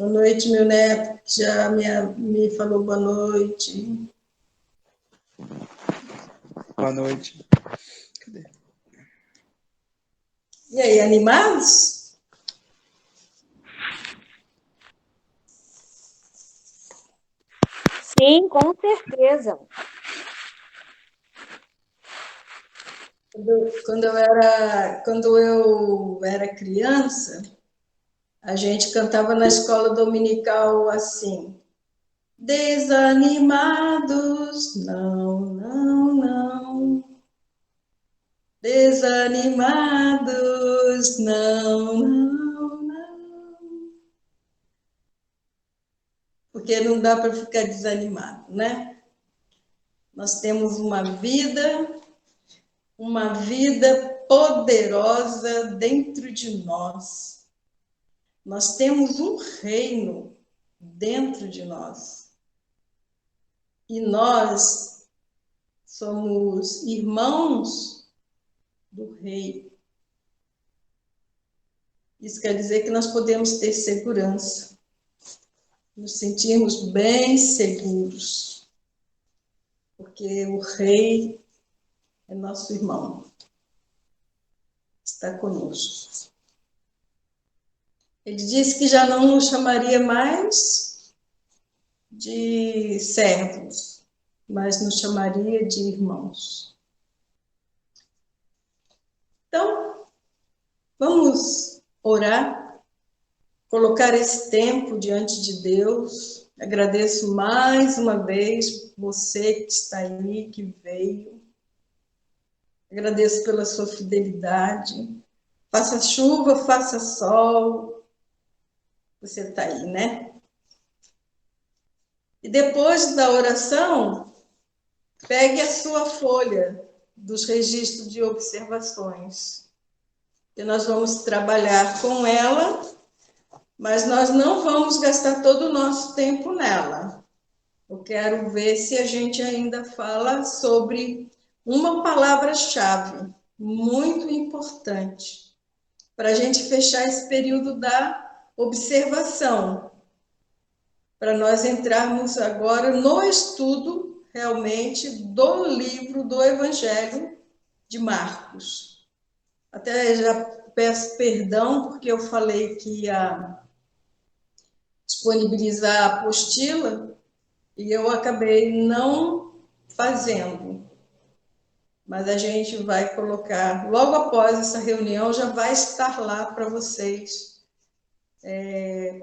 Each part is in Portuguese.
Boa noite, meu neto, que já me falou boa noite. Boa noite. Cadê? E aí, animados? Sim, com certeza. Quando eu era criança, a gente cantava na escola dominical assim: desanimados, não, não, não. Desanimados, não, não, não. Porque não dá para ficar desanimado, né? Nós temos uma vida poderosa dentro de nós. Nós temos um reino dentro de nós. E nós somos irmãos do rei. Isso quer dizer que nós podemos ter segurança, nos sentirmos bem seguros, porque o rei é nosso irmão, está conosco. Ele disse que já não nos chamaria mais de servos, mas nos chamaria de irmãos. Então, vamos orar, colocar esse tempo diante de Deus. Agradeço mais uma vez você que está aí, que veio. Agradeço pela sua fidelidade. Faça chuva, faça sol, você está aí, né? E depois da oração, pegue a sua folha dos registros de observações. E nós vamos trabalhar com ela, mas nós não vamos gastar todo o nosso tempo nela. Eu quero ver se a gente ainda fala sobre uma palavra-chave muito importante para a gente fechar esse período da observação, para nós entrarmos agora no estudo realmente do livro do Evangelho de Marcos. Até já peço perdão porque eu falei que ia disponibilizar a apostila e eu acabei não fazendo. Mas a gente vai colocar, logo após essa reunião, já vai estar lá para vocês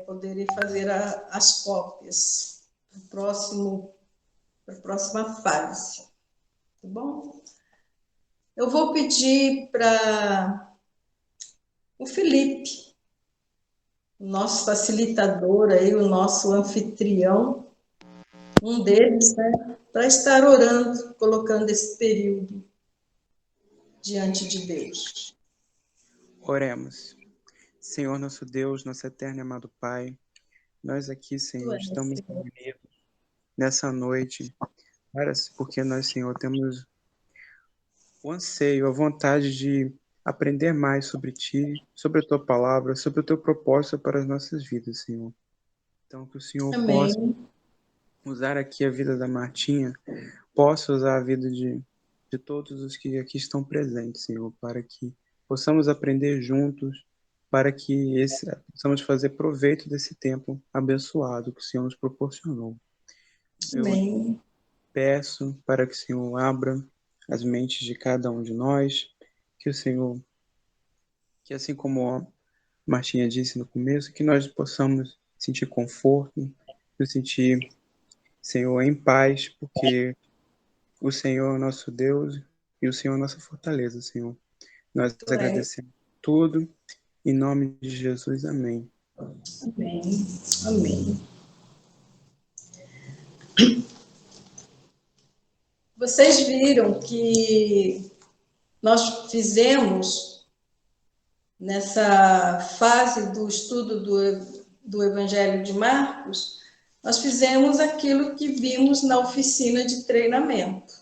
poderem fazer as cópias para a próxima fase. Tá bom? Eu vou pedir para o Felipe, o nosso facilitador aí, o nosso anfitrião, um deles, né, para estar orando, colocando esse período diante de Deus. Oremos. Senhor nosso Deus, nosso eterno e amado Pai, nós aqui, Senhor, estamos reunidos nessa noite, porque nós, Senhor, temos o anseio, a vontade de aprender mais sobre Ti, sobre a Tua palavra, sobre o Teu propósito para as nossas vidas, Senhor. Então, que o Senhor possa Amém. usar aqui a vida da Martinha, possa usar a vida de todos os que aqui estão presentes, Senhor, para que possamos aprender juntos, para que possamos fazer proveito desse tempo abençoado que o Senhor nos proporcionou. Eu Amém. peço para que o Senhor abra as mentes de cada um de nós, que o Senhor, que assim como a Martinha disse no começo, que nós possamos sentir conforto, nos sentir, Senhor, em paz, porque o Senhor é nosso Deus e o Senhor é nossa fortaleza, Senhor. Nós agradecemos tudo, em nome de Jesus, amém. Amém. Amém. Vocês viram que nós fizemos, nessa fase do estudo do Evangelho de Marcos, nós fizemos aquilo que vimos na oficina de treinamento,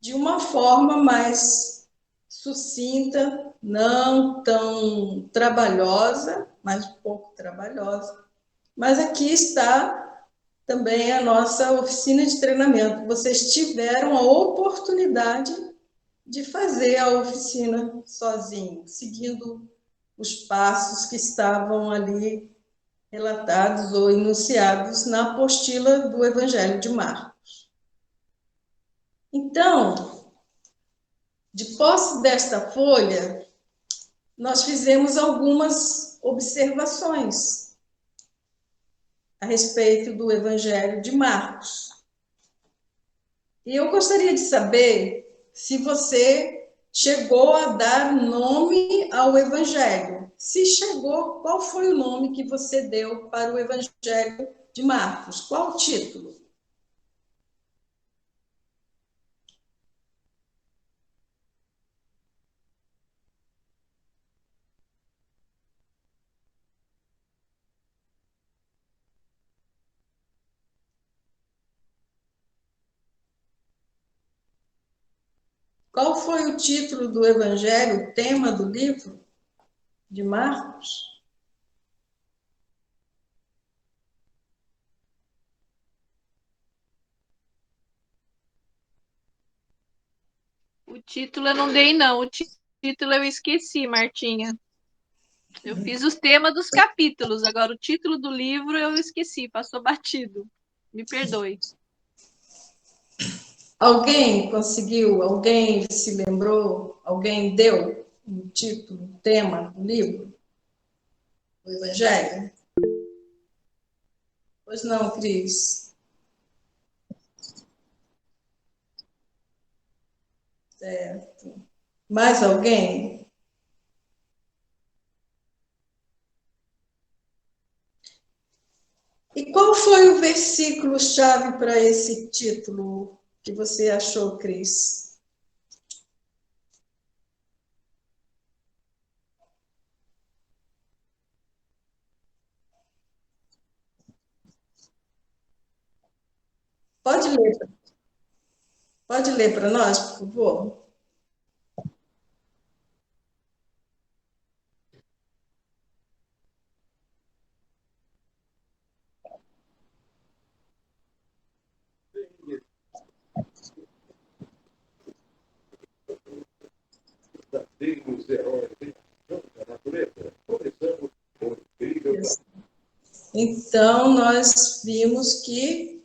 de uma forma mais sucinta, não tão trabalhosa, mas um pouco trabalhosa, Mas aqui está também a nossa oficina de treinamento. Vocês tiveram a oportunidade de fazer a oficina sozinhos, seguindo os passos que estavam ali relatados ou enunciados na apostila do Evangelho de Marcos. Então, de posse desta folha, nós fizemos algumas observações a respeito do Evangelho de Marcos. E eu gostaria de saber se você chegou a dar nome ao Evangelho. Se chegou, qual foi o nome que você deu para o Evangelho de Marcos? Qual o título? Qual foi o título do Evangelho, o tema do livro de Marcos? O título eu não dei, não. O título eu esqueci, Martinha. Eu fiz os temas dos capítulos, agora o título do livro eu esqueci, passou batido. Me perdoe. Alguém conseguiu? Alguém se lembrou? Alguém deu o título, o tema do livro? O Evangelho? Pois não, Cris? Certo. Mais alguém? E qual foi o versículo-chave para esse título que você achou, Cris? Pode ler. Pode ler para nós, por favor? Então, nós vimos que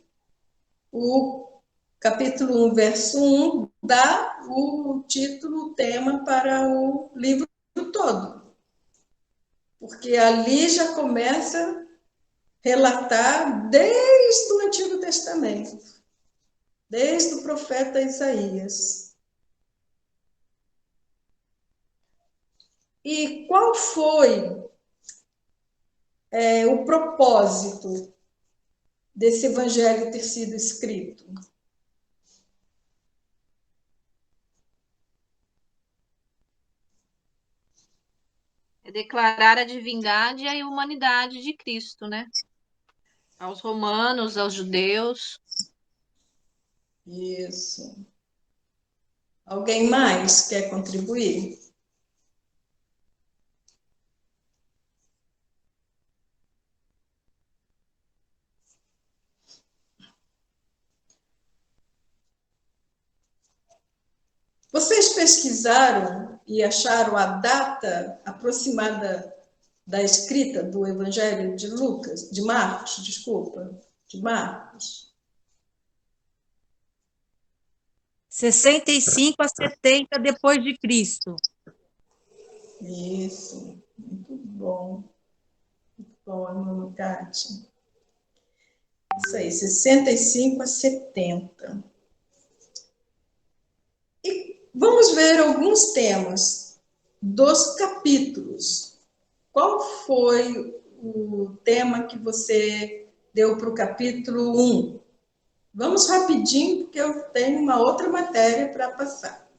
o capítulo 1, verso 1, dá o título, o tema para o livro todo. Porque ali já começa a relatar desde o Antigo Testamento, desde o profeta Isaías. E qual foi o propósito desse evangelho ter sido escrito? É declarar a divindade e a humanidade de Cristo, né? Aos romanos, aos judeus. Isso. Alguém mais quer contribuir? Vocês pesquisaram e acharam a data aproximada da escrita do Evangelho de Lucas, de Marcos, desculpa, de Marcos? 65 a 70 depois de Cristo. Isso, muito bom. Muito bom, irmã Cátia. Isso aí, 65 a 70. E vamos ver alguns temas dos capítulos. Qual foi o tema que você deu para o capítulo 1? Vamos rapidinho, porque eu tenho uma outra matéria para passar.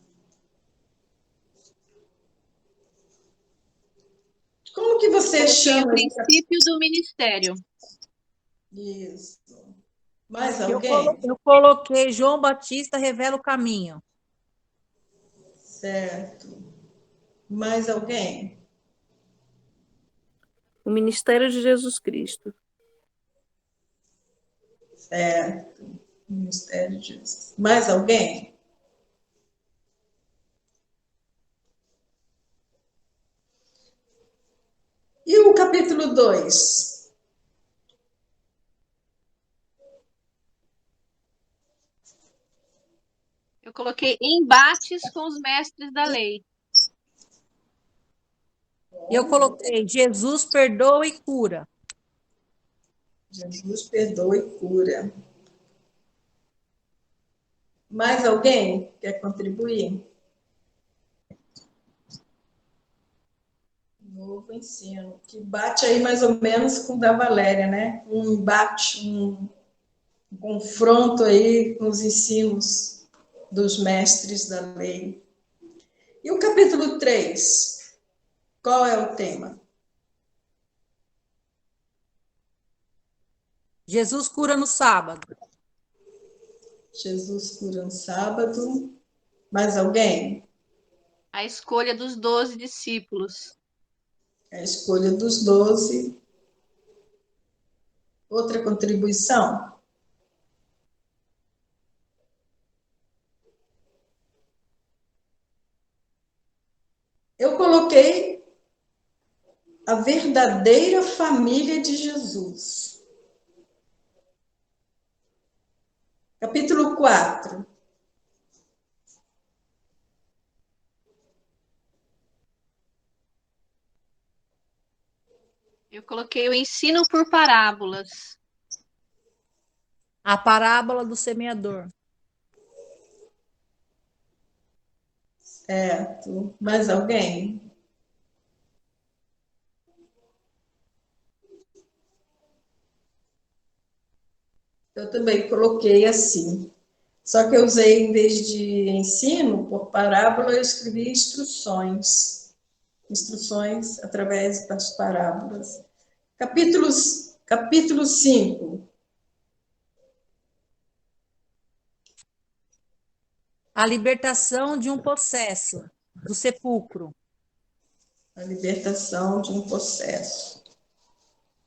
Como que você chama? O princípio do ministério. Isso. Mais Eu alguém? coloquei João Batista revela o caminho. Certo. Mais alguém? O ministério de Jesus Cristo. Mistério de Jesus. Mais alguém? E o capítulo 2? Eu coloquei embates com os mestres da lei. Eu coloquei Jesus perdoa e cura. Jesus perdoa e cura. Mais alguém quer contribuir? Novo ensino, que bate aí mais ou menos com o da Valéria, né? Um embate, um confronto aí com os ensinos dos mestres da lei. E o capítulo 3? Qual é o tema? Jesus cura no sábado. Jesus cura no sábado. Mais alguém? A escolha dos 12 discípulos. A escolha dos 12. Outra contribuição? Eu coloquei a verdadeira família de Jesus. Capítulo 4. Eu coloquei o ensino por parábolas. A parábola do semeador. Certo. Mais alguém? Eu também coloquei assim. Só que eu usei, em vez de ensino, por parábola, eu escrevi instruções. Instruções através das parábolas. Capítulo 5. A libertação de um possesso do sepulcro. A libertação de um possesso.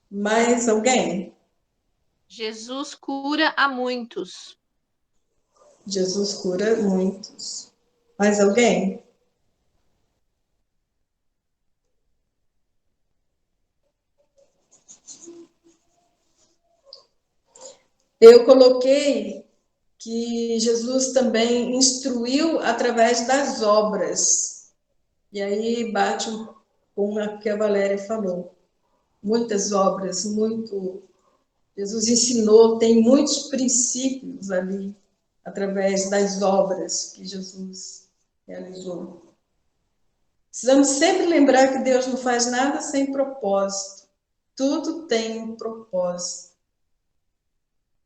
Mais alguém? Jesus cura a muitos. Jesus cura muitos. Mais alguém? Eu coloquei que Jesus também instruiu através das obras. E aí bate com o que a Valéria falou. Muitas obras, muito. Jesus ensinou, tem muitos princípios ali, através das obras que Jesus realizou. Precisamos sempre lembrar que Deus não faz nada sem propósito. Tudo tem um propósito.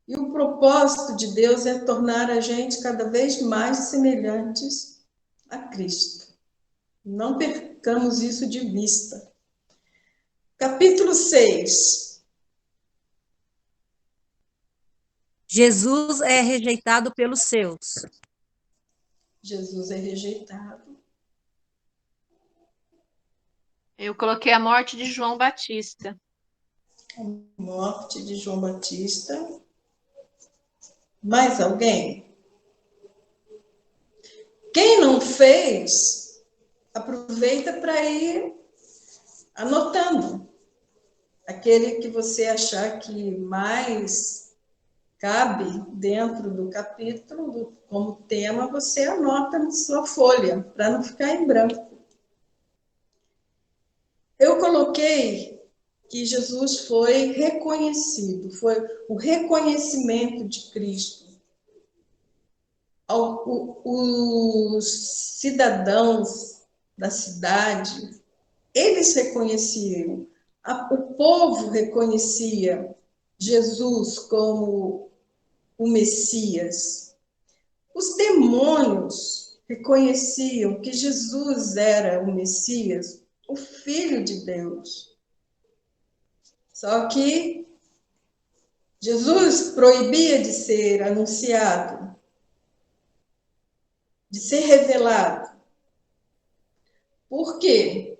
E o propósito de Deus é tornar a gente cada vez mais semelhantes a Cristo. Não percamos isso de vista. Capítulo 6. Jesus é rejeitado pelos seus. Jesus é rejeitado. Eu coloquei a morte de João Batista. A morte de João Batista. Mais alguém? Quem não fez, aproveita para ir anotando. Aquele que você achar que mais cabe dentro do capítulo, como tema, você anota na sua folha, para não ficar em branco. Eu coloquei que Jesus foi reconhecido, foi o reconhecimento de Cristo. Os cidadãos da cidade, eles reconheciam, o povo reconhecia Jesus como o Messias. Os demônios reconheciam que Jesus era o Messias, o Filho de Deus. Só que Jesus proibia de ser anunciado, de ser revelado. Por quê?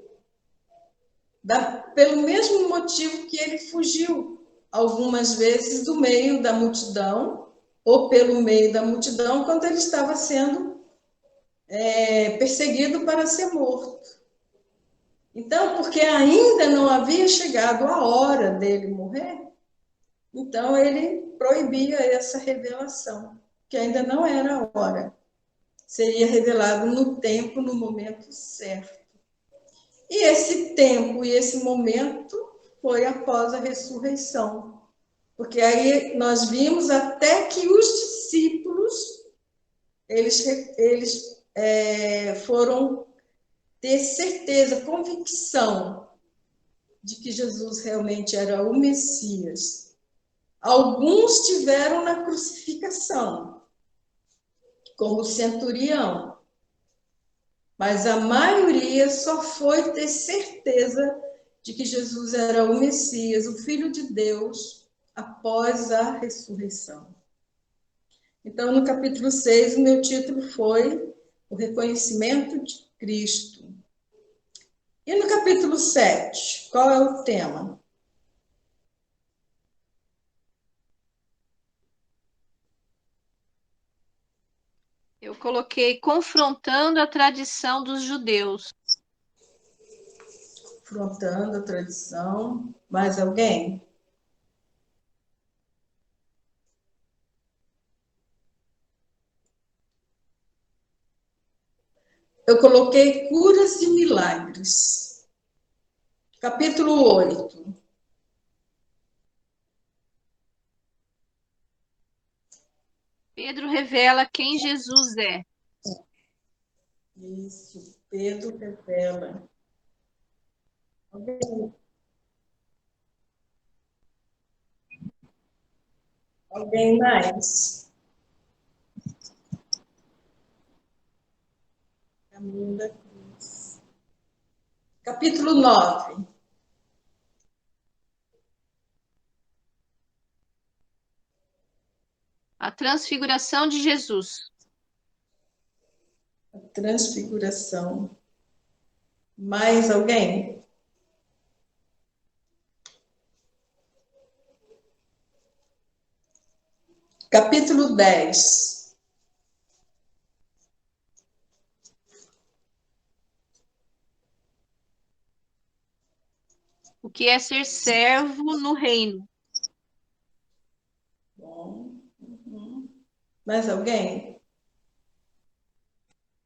Pelo mesmo motivo que ele fugiu. algumas vezes do meio da multidão, ou pelo meio da multidão, quando ele estava sendo perseguido para ser morto. Então, porque ainda não havia chegado a hora dele morrer, então ele proibia essa revelação, que ainda não era a hora. Seria revelado no tempo, no momento certo. E esse tempo e esse momento foi após a ressurreição. Porque aí nós vimos até que os discípulos, eles foram ter certeza, convicção de que Jesus realmente era o Messias. Alguns tiveram na crucificação, como o centurião, mas a maioria só foi ter certeza de que Jesus era o Messias, o Filho de Deus, após a ressurreição. Então, no capítulo 6, o meu título foi O Reconhecimento de Cristo. E no capítulo 7, qual é o tema? Eu coloquei confrontando a tradição dos judeus. Confrontando a tradição. Mais alguém? Eu coloquei curas e milagres. Capítulo 8. Pedro revela quem Jesus é. Isso, Pedro revela. Alguém mais? Caminho da cruz. Capítulo 9. A transfiguração de Jesus. A transfiguração. Mais alguém? Capítulo 10. O que é ser servo no reino. Bom. Mais alguém?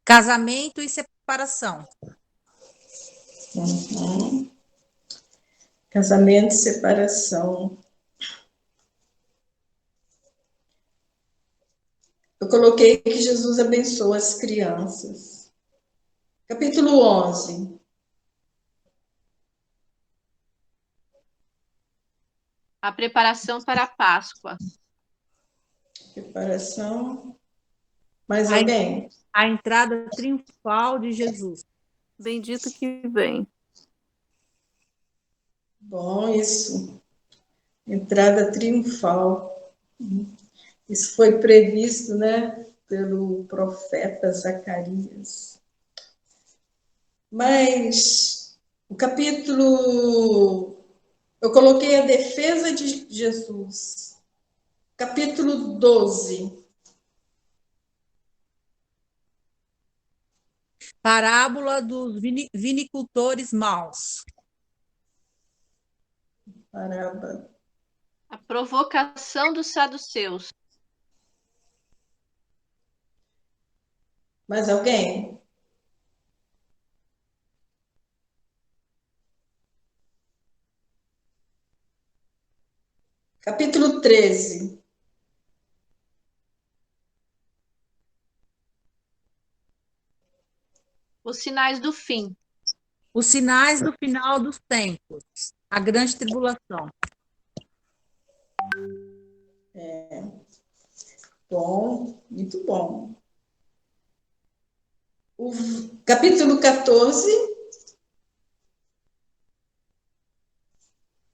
Casamento e separação. Casamento e separação. Eu coloquei que Jesus abençoa as crianças. Capítulo 11. A preparação para a Páscoa. Preparação. Mais alguém? A entrada triunfal de Jesus. Bendito que vem. Bom, isso. Entrada triunfal. Isso foi previsto, né, pelo profeta Zacarias. Mas o capítulo... Eu coloquei a defesa de Jesus. Capítulo 12. Parábola dos vinicultores maus. Parábola. A provocação dos saduceus. Mais alguém? Capítulo 13. Os sinais do fim. Os sinais do final dos tempos. A grande tribulação. Bom, muito bom. O capítulo 14.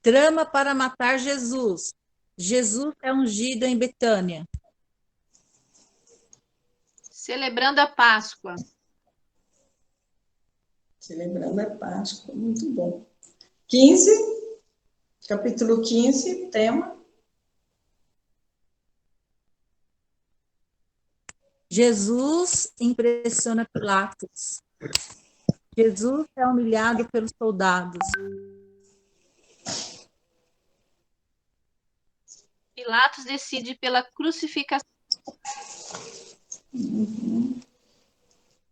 Trama para matar Jesus. Jesus é ungido em Betânia. Celebrando a Páscoa. Celebrando a Páscoa, muito bom. 15. Capítulo 15, tema. Jesus impressiona Pilatos. Jesus é humilhado pelos soldados. Pilatos decide pela crucificação.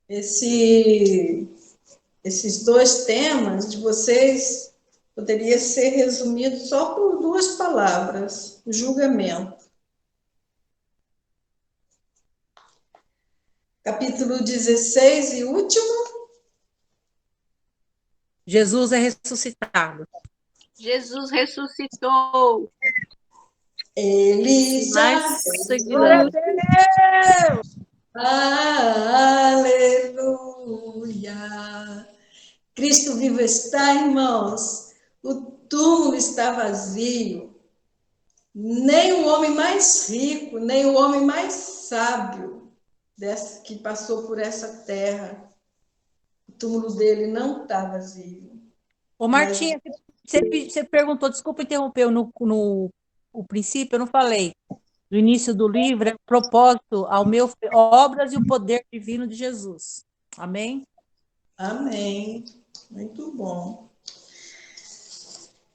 Esses dois temas de vocês poderia ser resumido só por duas palavras: julgamento. Capítulo 16 e último. Jesus é ressuscitado. Jesus ressuscitou. Ele Mais já... seguidores. Aleluia! Cristo vivo está, irmãos. O túmulo está vazio. Nem o homem mais rico, nem o homem mais sábio que passou por essa terra, o túmulo dele não está vazio. Ô, Martinha, você perguntou, desculpa interromper no princípio, eu não falei. No início do livro, é propósito ao meu obras e o poder divino de Jesus. Amém? Amém. Muito bom.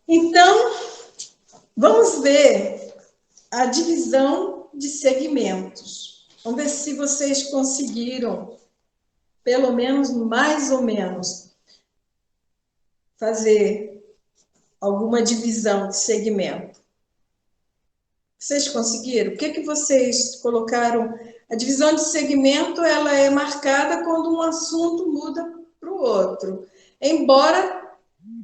Então, vamos ver a divisão de segmentos. Vamos ver se vocês conseguiram, pelo menos, mais ou menos, fazer alguma divisão de segmento. Vocês conseguiram? O que vocês colocaram? A divisão de segmento, ela é marcada quando um assunto muda para o outro. Embora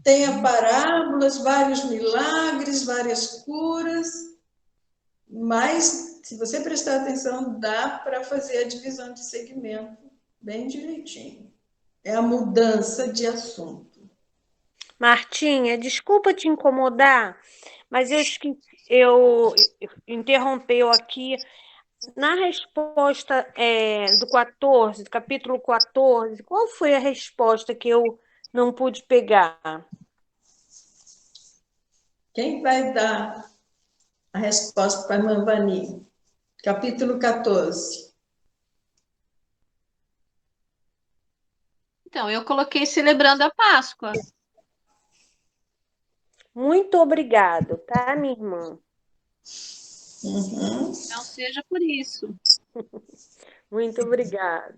tenha parábolas, vários milagres, várias curas, mas, se você prestar atenção, dá para fazer a divisão de segmento bem direitinho. É a mudança de assunto. Martinha, desculpa te incomodar, mas eu interrompeu aqui. Na resposta do 14, do capítulo 14, qual foi a resposta que eu não pude pegar? Quem vai dar a resposta para a irmã Vani? Capítulo 14. Então, eu coloquei celebrando a Páscoa. Muito obrigado, tá, minha irmã? Uhum. Não seja por isso. Muito obrigada.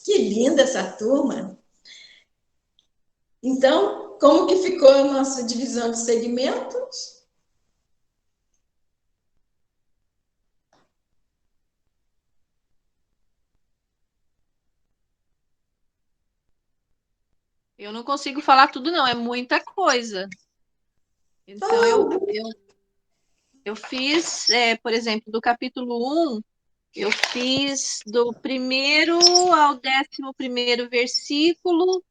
Que linda essa turma! Então, como que ficou a nossa divisão de segmentos? Eu não consigo falar tudo, não. É muita coisa. Então, eu fiz, por exemplo, do capítulo 1, eu fiz do 1º ao 11º versículo,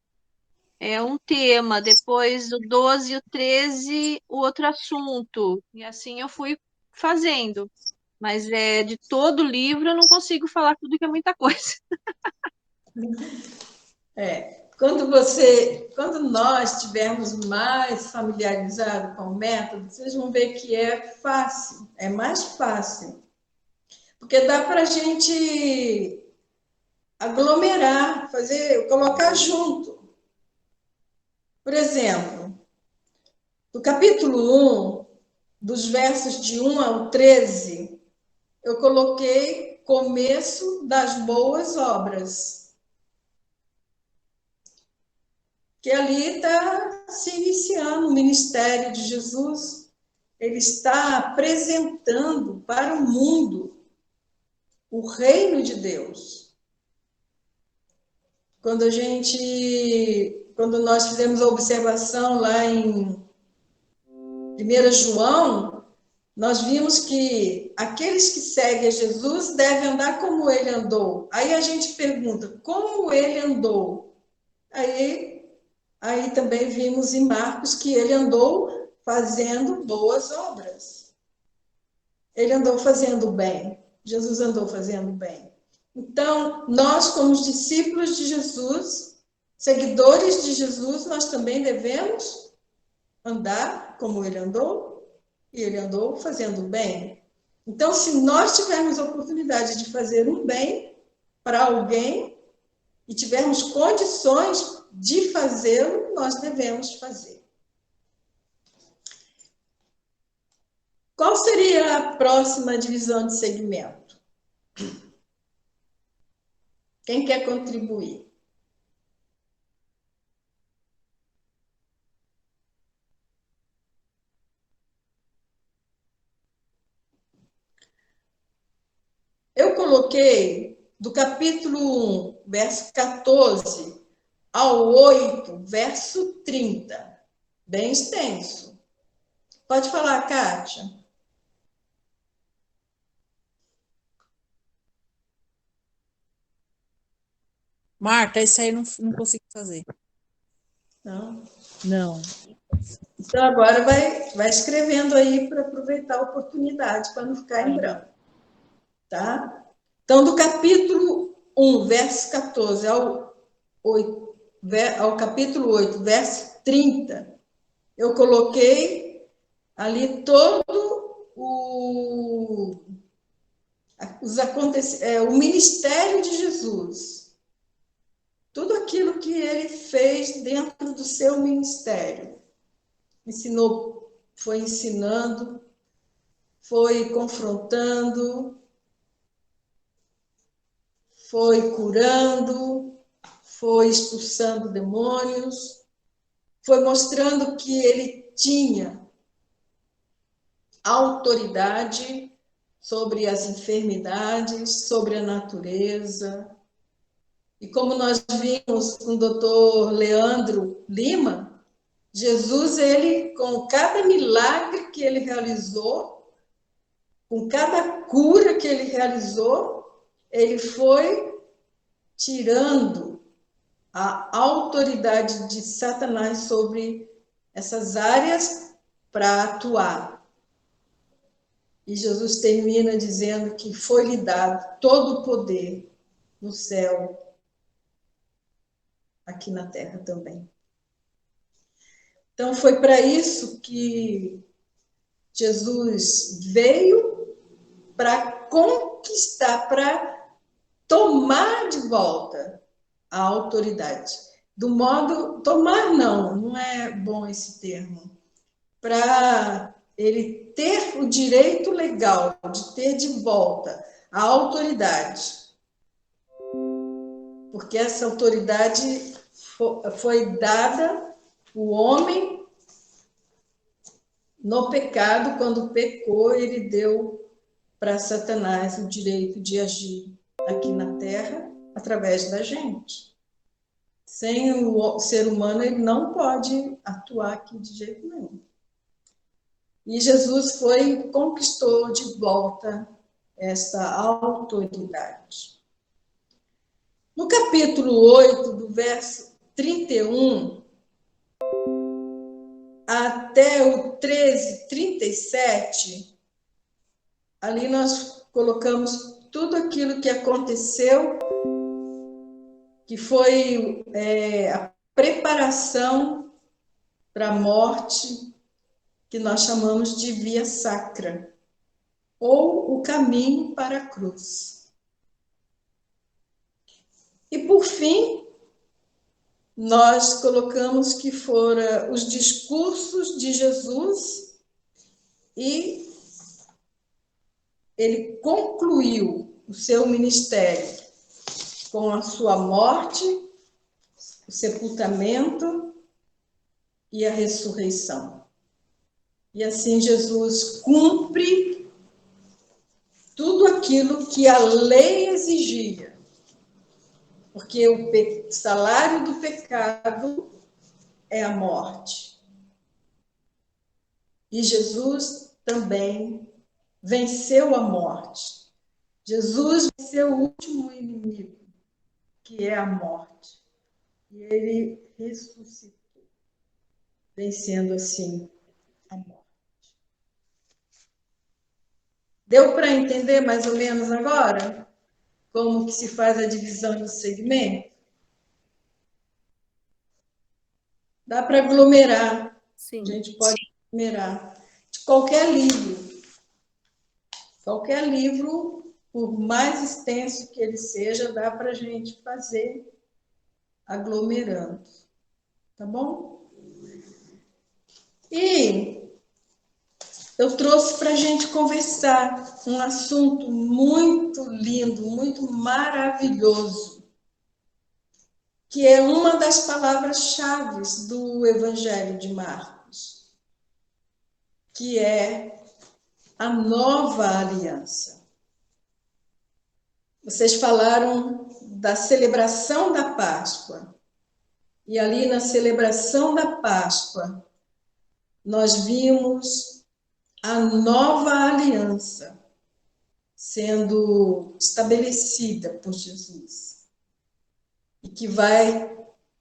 um tema. Depois, do 12 e o 13, o outro assunto. E assim eu fui fazendo. Mas de todo o livro eu não consigo falar tudo, que é muita coisa. Quando nós estivermos mais familiarizados com o método, vocês vão ver que é fácil, é mais fácil. Porque dá para a gente aglomerar, colocar junto. Por exemplo, do capítulo 1, dos versos de 1 ao 13, eu coloquei começo das boas obras. Que ali está se iniciando o ministério de Jesus. Ele está apresentando para o mundo o reino de Deus. Quando nós fizemos a observação lá em 1 João, nós vimos que aqueles que seguem a Jesus devem andar como ele andou. Aí a gente pergunta, como ele andou? Aí também vimos em Marcos que ele andou fazendo boas obras. Ele andou fazendo bem. Jesus andou fazendo bem. Então, nós, como discípulos de Jesus, seguidores de Jesus, nós também devemos andar como ele andou, e ele andou fazendo o bem. Então, se nós tivermos a oportunidade de fazer um bem para alguém e tivermos condições de fazê-lo, nós devemos fazer. Qual seria a próxima divisão de segmento? Quem quer contribuir? Eu coloquei do capítulo 1, verso 14, ao 8, verso 30. Bem extenso. Pode falar, Kátia. Marta, isso aí não consigo fazer. Não. Não. Então, agora vai escrevendo aí para aproveitar a oportunidade, para não ficar em branco. Tá? Então, do capítulo 1, verso 14 ao capítulo 8, verso 30, eu coloquei ali todo o ministério de Jesus. Tudo aquilo que ele fez dentro do seu ministério. Ensinou, foi ensinando, foi confrontando, foi curando, foi expulsando demônios, foi mostrando que ele tinha autoridade sobre as enfermidades, sobre a natureza. E como nós vimos com o doutor Leandro Lima, Jesus, ele, com cada milagre que ele realizou, com cada cura que ele realizou, ele foi tirando a autoridade de Satanás sobre essas áreas para atuar. E Jesus termina dizendo que foi-lhe dado todo o poder no céu, aqui na terra também. Então, foi para isso que Jesus veio, para conquistar, para tomar de volta a autoridade. Do modo... Tomar não é bom esse termo. Para ele ter o direito legal de ter de volta a autoridade. Porque essa autoridade foi dada ao homem no pecado. Quando pecou, ele deu para Satanás o direito de agir aqui na terra através da gente. Sem o ser humano, ele não pode atuar aqui de jeito nenhum. E Jesus conquistou de volta essa autoridade. No capítulo 8, do verso 31 até o 13, 37, ali nós colocamos tudo aquilo que aconteceu, que foi a preparação para a morte, que nós chamamos de via sacra, ou o caminho para a cruz. E, por fim, nós colocamos que foram os discursos de Jesus, e ele concluiu o seu ministério com a sua morte, o sepultamento e a ressurreição. E assim Jesus cumpre tudo aquilo que a lei exigia. Porque o salário do pecado é a morte. E Jesus também venceu a morte. Jesus venceu o último inimigo, que é a morte. E ele ressuscitou, vencendo assim a morte. Deu para entender mais ou menos agora como que se faz a divisão do segmento? Dá para aglomerar Sim. A gente pode numerar. De qualquer livro. Qualquer livro, por mais extenso que ele seja, dá para a gente fazer aglomerando. Tá bom? E eu trouxe para a gente conversar um assunto muito lindo, muito maravilhoso, que é uma das palavras-chave do Evangelho de Marcos, que é a nova aliança. Vocês falaram da celebração da Páscoa, e ali na celebração da Páscoa, nós vimos a nova aliança sendo estabelecida por Jesus e que vai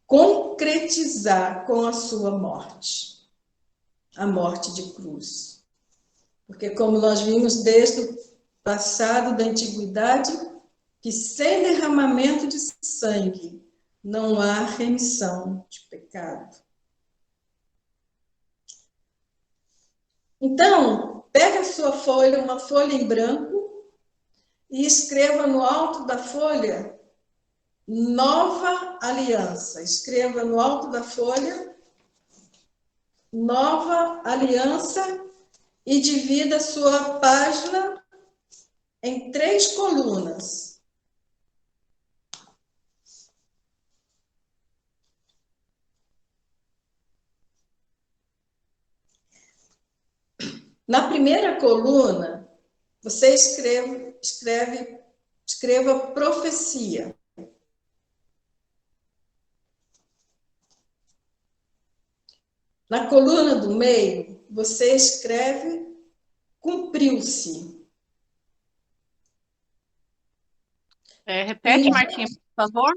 concretizar com a sua morte, a morte de cruz. Porque, como nós vimos desde o passado da antiguidade, que sem derramamento de sangue não há remissão de pecado. Então, pega a sua folha, uma folha em branco, e escreva no alto da folha, nova aliança. Escreva no alto da folha, nova aliança, e divida a sua página em 3 colunas. Na primeira coluna, você escreva profecia. Na coluna do meio, você escreve cumpriu-se. Repete, Martinha, por favor.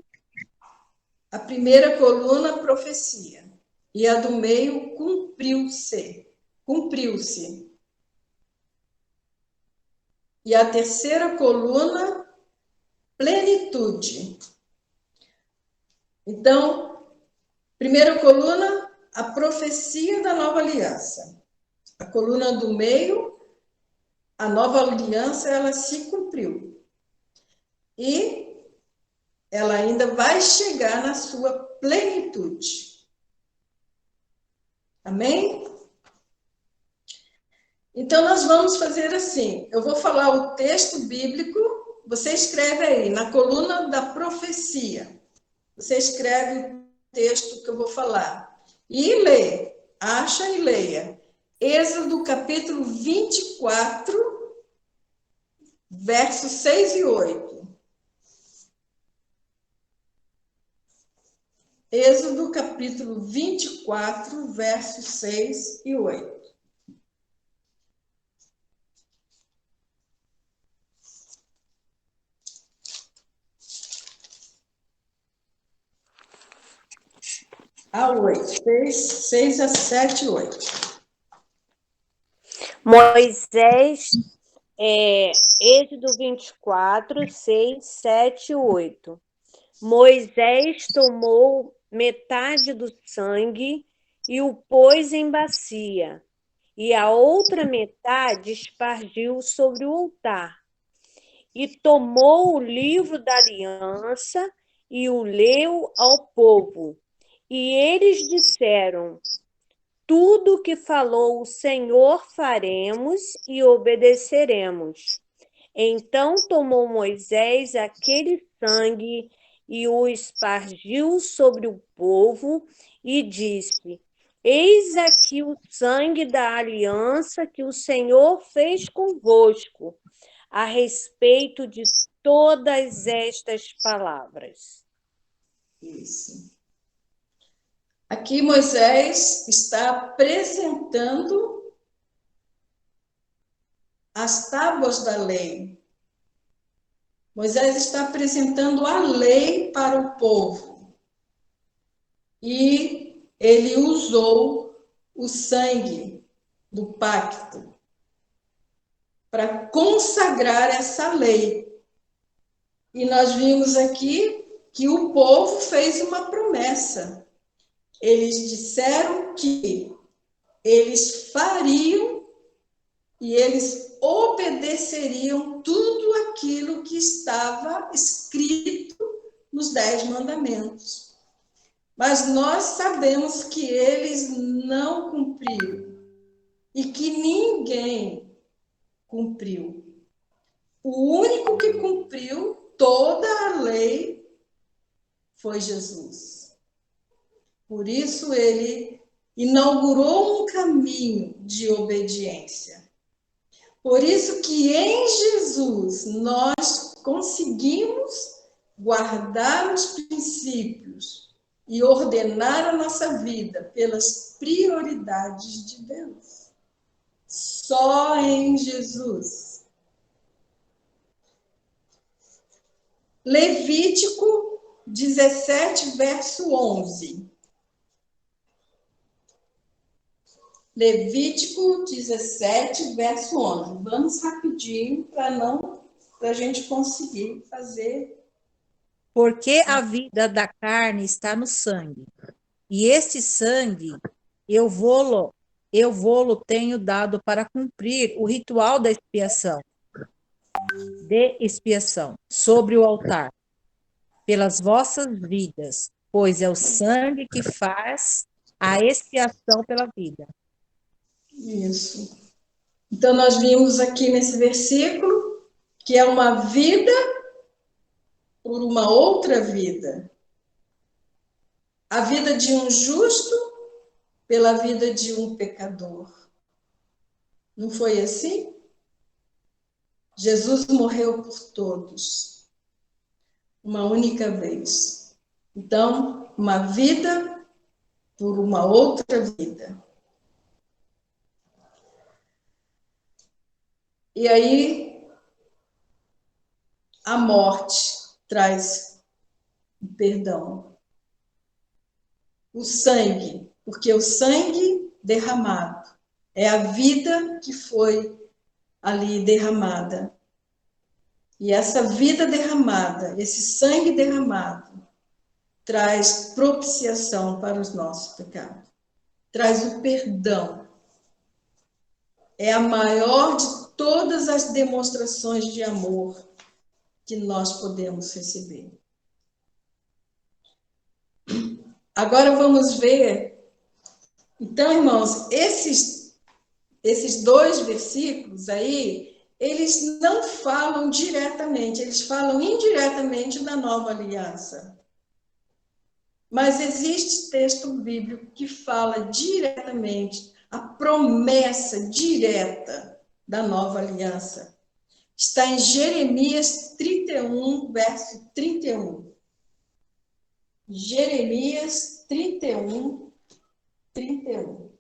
A primeira coluna, profecia. E a do meio, cumpriu-se. Cumpriu-se. E a terceira coluna, plenitude. Então, primeira coluna, a profecia da nova aliança. A coluna do meio, a nova aliança, ela se cumpriu. E ela ainda vai chegar na sua plenitude. Amém? Então, nós vamos fazer assim. Eu vou falar o texto bíblico, você escreve aí, na coluna da profecia. Você escreve o texto que eu vou falar. E lê, acha e leia. Êxodo capítulo 24, versos 6 e 8. Êxodo capítulo 24, versos 6 e 8. A 8. 6 a 7 e 8. Moisés, Êxodo 24, 6, 7 e 8. Moisés tomou metade do sangue e o pôs em bacia, e a outra metade espargiu sobre o altar. E tomou o livro da aliança e o leu ao povo. E eles disseram: tudo o que falou o Senhor faremos e obedeceremos. Então tomou Moisés aquele sangue e o espargiu sobre o povo e disse: eis aqui o sangue da aliança que o Senhor fez convosco, a respeito de todas estas palavras. Isso. Aqui Moisés está apresentando as tábuas da lei. Moisés está apresentando a lei para o povo. E ele usou o sangue do pacto para consagrar essa lei. E nós vimos aqui que o povo fez uma promessa. Eles disseram que eles fariam e eles obedeceriam tudo aquilo que estava escrito nos 10 mandamentos. Mas nós sabemos que eles não cumpriram e que ninguém cumpriu. O único que cumpriu toda a lei foi Jesus. Por isso ele inaugurou um caminho de obediência. Por isso que em Jesus nós conseguimos guardar os princípios e ordenar a nossa vida pelas prioridades de Deus. Só em Jesus. Levítico 17, verso 11. Levítico 17, verso 11. Vamos rapidinho para a gente conseguir fazer. Porque a vida da carne está no sangue, e este sangue eu vou-lo tenho dado para cumprir o ritual da expiação, sobre o altar, pelas vossas vidas, pois é o sangue que faz a expiação pela vida. Isso. Então, nós vimos aqui nesse versículo que é uma vida por uma outra vida. A vida de um justo pela vida de um pecador. Não foi assim? Jesus morreu por todos, uma única vez. Então, uma vida por uma outra vida. E aí, a morte traz o perdão. O sangue, porque o sangue derramado é a vida que foi ali derramada. E essa vida derramada, esse sangue derramado, traz propiciação para os nossos pecados. Traz o perdão. É a maior de todas as demonstrações de amor que nós podemos receber. Agora vamos ver. Então, irmãos, esses 2 versículos aí, eles não falam diretamente, eles falam indiretamente da nova aliança. Mas existe texto bíblico que fala diretamente a promessa direta da nova aliança. Está em Jeremias 31, verso 31. Jeremias 31, 31.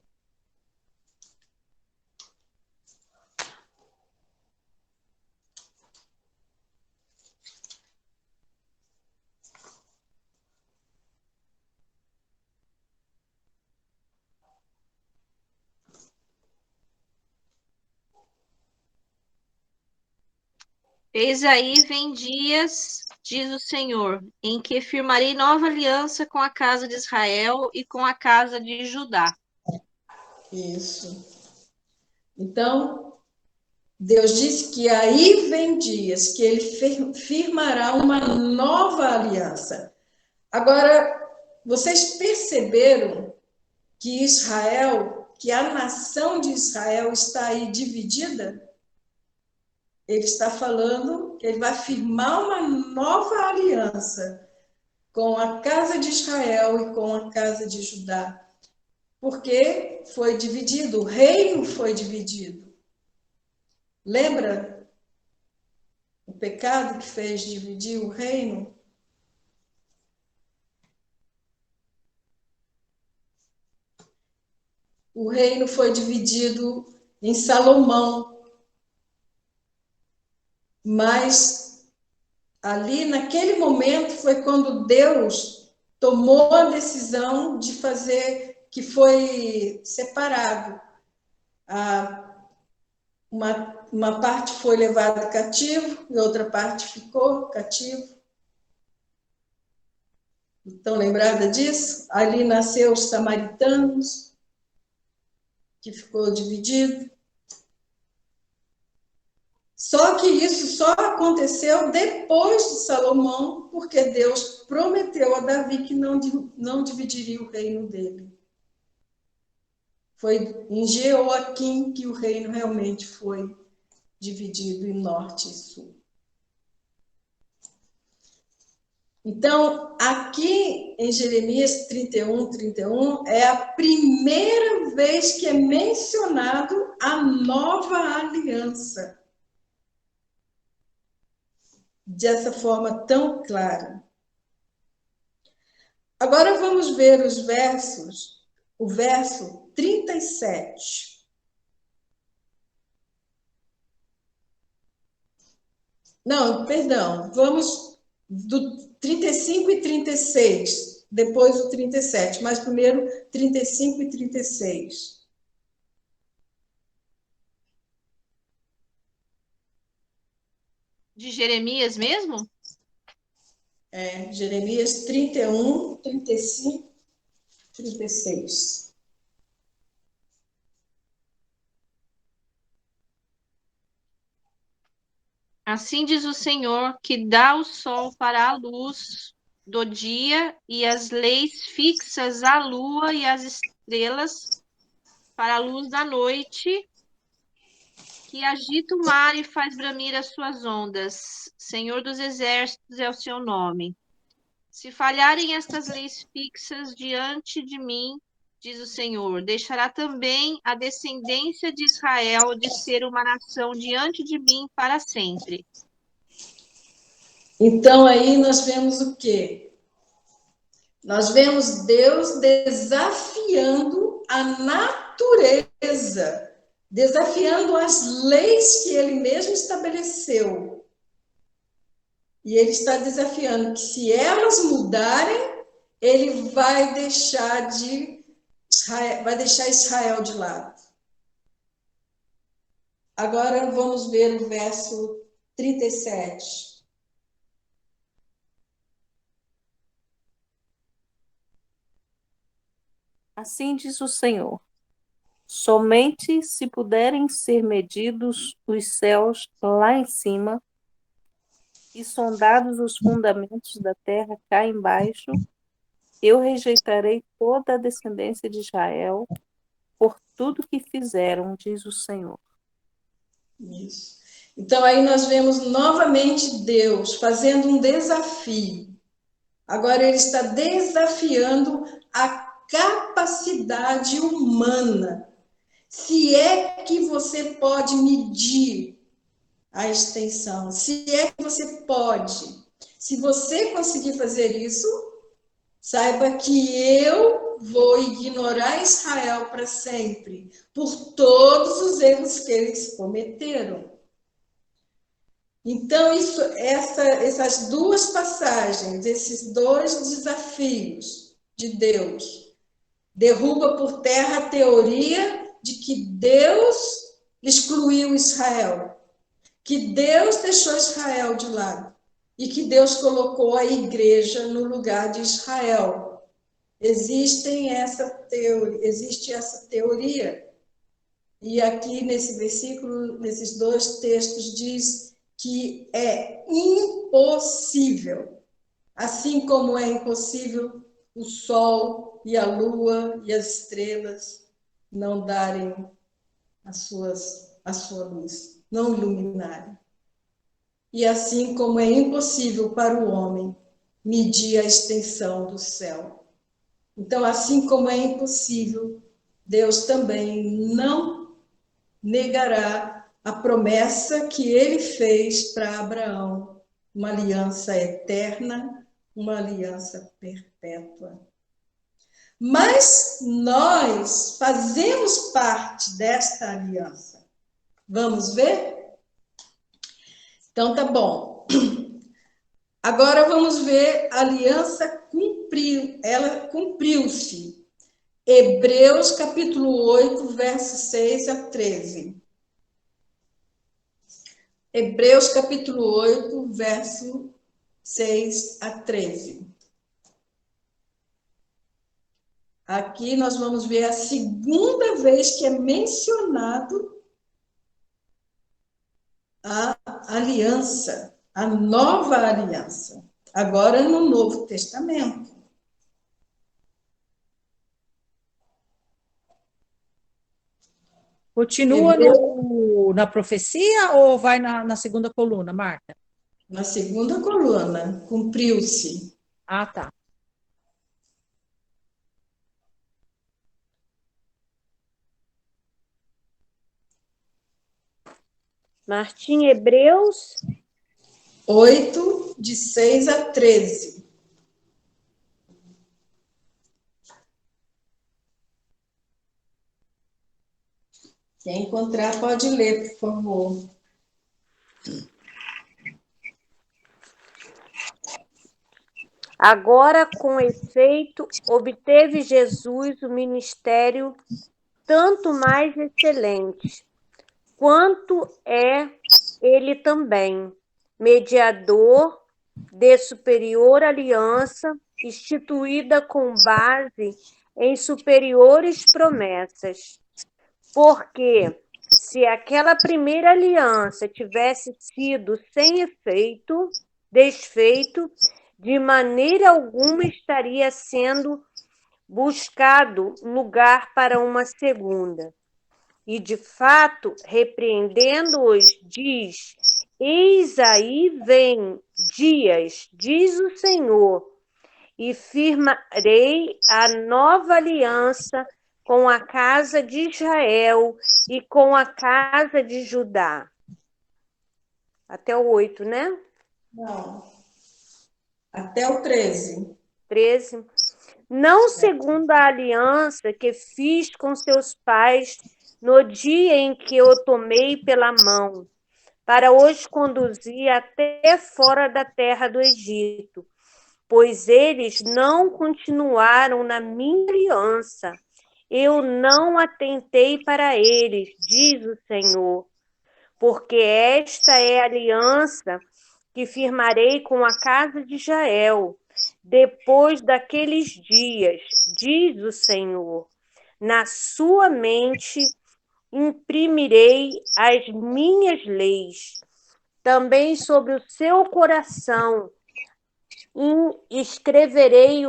Eis aí vem dias, diz o Senhor, em que firmarei nova aliança com a casa de Israel e com a casa de Judá. Isso. Então, Deus disse que aí vem dias que ele firmará uma nova aliança. Agora, vocês perceberam que Israel, que a nação de Israel está aí dividida? Ele está falando que ele vai firmar uma nova aliança com a casa de Israel e com a casa de Judá. Porque foi dividido, o reino foi dividido. Lembra o pecado que fez dividir o reino? O reino foi dividido em Salomão. Mas ali, naquele momento, foi quando Deus tomou a decisão de fazer que foi separado. Uma parte foi levada cativo e outra parte ficou cativo. Estão lembrada disso? Ali nasceu os samaritanos. que ficou dividido. Só que isso só aconteceu depois de Salomão, porque Deus prometeu a Davi que não dividiria o reino dele. Foi em Jeoaquim que o reino realmente foi dividido em norte e sul. Então, aqui em Jeremias 31, é a primeira vez que é mencionado a nova aliança. Dessa forma tão clara. Agora vamos ver os versos, o verso 37. Não, perdão, vamos do 35 e 36, depois o 37, mas primeiro 35 e 36. De Jeremias mesmo? Jeremias 31, 35, 36. Assim diz o Senhor, que dá o sol para a luz do dia e as leis fixas à lua e às estrelas para a luz da noite, que agita o mar e faz bramir as suas ondas. Senhor dos exércitos é o seu nome. Se falharem estas leis fixas diante de mim, diz o Senhor, deixará também a descendência de Israel de ser uma nação diante de mim para sempre. Então aí nós vemos o quê? Nós vemos Deus desafiando a natureza, desafiando as leis que ele mesmo estabeleceu. E ele está desafiando que se elas mudarem, ele vai deixar Israel de lado. Agora vamos ver o verso 37. Assim diz o Senhor: somente se puderem ser medidos os céus lá em cima e sondados os fundamentos da terra cá embaixo, eu rejeitarei toda a descendência de Israel por tudo que fizeram, diz o Senhor. Isso. Então aí nós vemos novamente Deus fazendo um desafio. Agora ele está desafiando a capacidade humana. Se é que você pode medir a extensão, se é que você pode. Se você conseguir fazer isso, saiba que eu vou ignorar Israel para sempre, por todos os erros que eles cometeram. Então, essas duas passagens, esses dois desafios de Deus, derruba por terra a teoria de que Deus excluiu Israel, que Deus deixou Israel de lado e que Deus colocou a igreja no lugar de Israel. Existe essa teoria. E aqui nesse versículo, nesses dois textos, diz que é impossível, assim como é impossível o sol e a lua e as estrelas não darem a sua luz, não iluminarem. E assim como é impossível para o homem medir a extensão do céu. Então, assim como é impossível, Deus também não negará a promessa que ele fez para Abraão, uma aliança eterna, uma aliança perpétua. Mas nós fazemos parte desta aliança. Vamos ver? Então tá bom. Agora vamos ver a aliança ela cumpriu-se. Hebreus capítulo 8, versos 6 a 13. Hebreus capítulo 8, verso 6 a 13. Aqui nós vamos ver a segunda vez que é mencionado a aliança, a nova aliança, agora no Novo Testamento. Continua na profecia ou vai na segunda coluna, Marta? Na segunda coluna, cumpriu-se. Ah, tá. Martim, Hebreus 8, de 6 a 13. Quem encontrar pode ler, por favor. Agora, com efeito, obteve Jesus o ministério tanto mais excelente, quanto é ele também, mediador de superior aliança, instituída com base em superiores promessas. Porque, se aquela primeira aliança tivesse sido sem efeito, desfeito, de maneira alguma estaria sendo buscado lugar para uma segunda. E, de fato, repreendendo-os, diz: Eis aí vem dias, diz o Senhor, e firmarei a nova aliança com a casa de Israel e com a casa de Judá. Até o 8, né? Não. Até o 13. 13. Não segundo a aliança que fiz com seus pais no dia em que eu tomei pela mão, para os conduzir até fora da terra do Egito, pois eles não continuaram na minha aliança. Eu não atentei para eles, diz o Senhor, porque esta é a aliança que firmarei com a casa de Israel, depois daqueles dias, diz o Senhor. Na sua mente imprimirei as minhas leis, também sobre o seu coração escreverei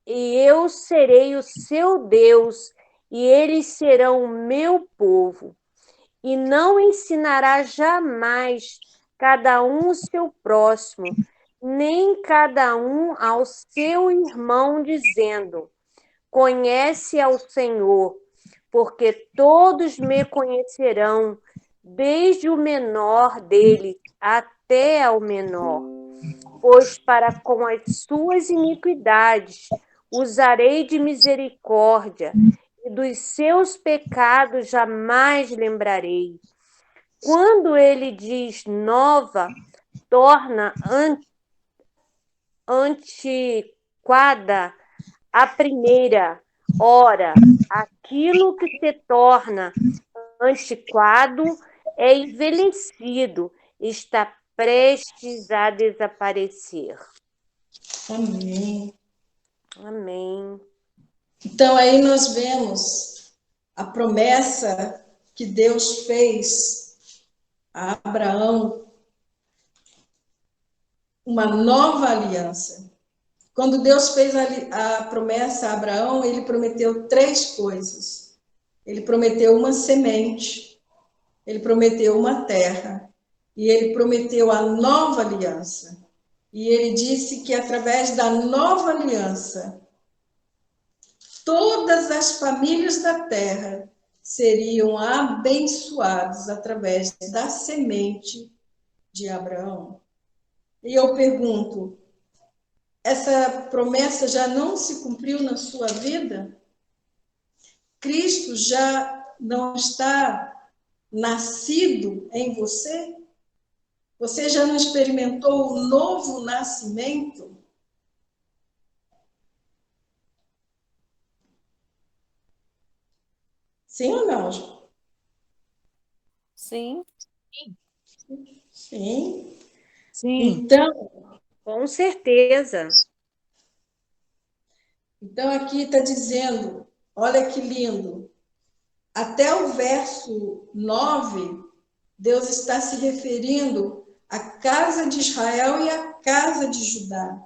e eu serei o seu Deus, e eles serão o meu povo. E não ensinará jamais cada um o seu próximo, nem cada um ao seu irmão, dizendo: Conhece ao Senhor, porque todos me conhecerão, desde o menor deles até ao menor. Pois para com as suas iniquidades usarei de misericórdia, e dos seus pecados jamais lembrarei. Quando ele diz nova, torna antiquada a primeira. Ora, aquilo que se torna antiquado é envelhecido, está prestes a desaparecer. Amém. Amém. Então, aí nós vemos a promessa que Deus fez a Abraão, uma nova aliança. Quando Deus fez a promessa a Abraão, ele prometeu 3 coisas. Ele prometeu uma semente, ele prometeu uma terra, e ele prometeu a nova aliança. E ele disse que através da nova aliança, todas as famílias da terra seriam abençoadas através da semente de Abraão. E eu pergunto, essa promessa já não se cumpriu na sua vida? Cristo já não está nascido em você? Você já não experimentou o novo nascimento? Sim ou não? Sim. Sim. Sim. Então, Com certeza. Então, aqui está dizendo, olha que lindo, até o verso 9, Deus está se referindo à casa de Israel e à casa de Judá.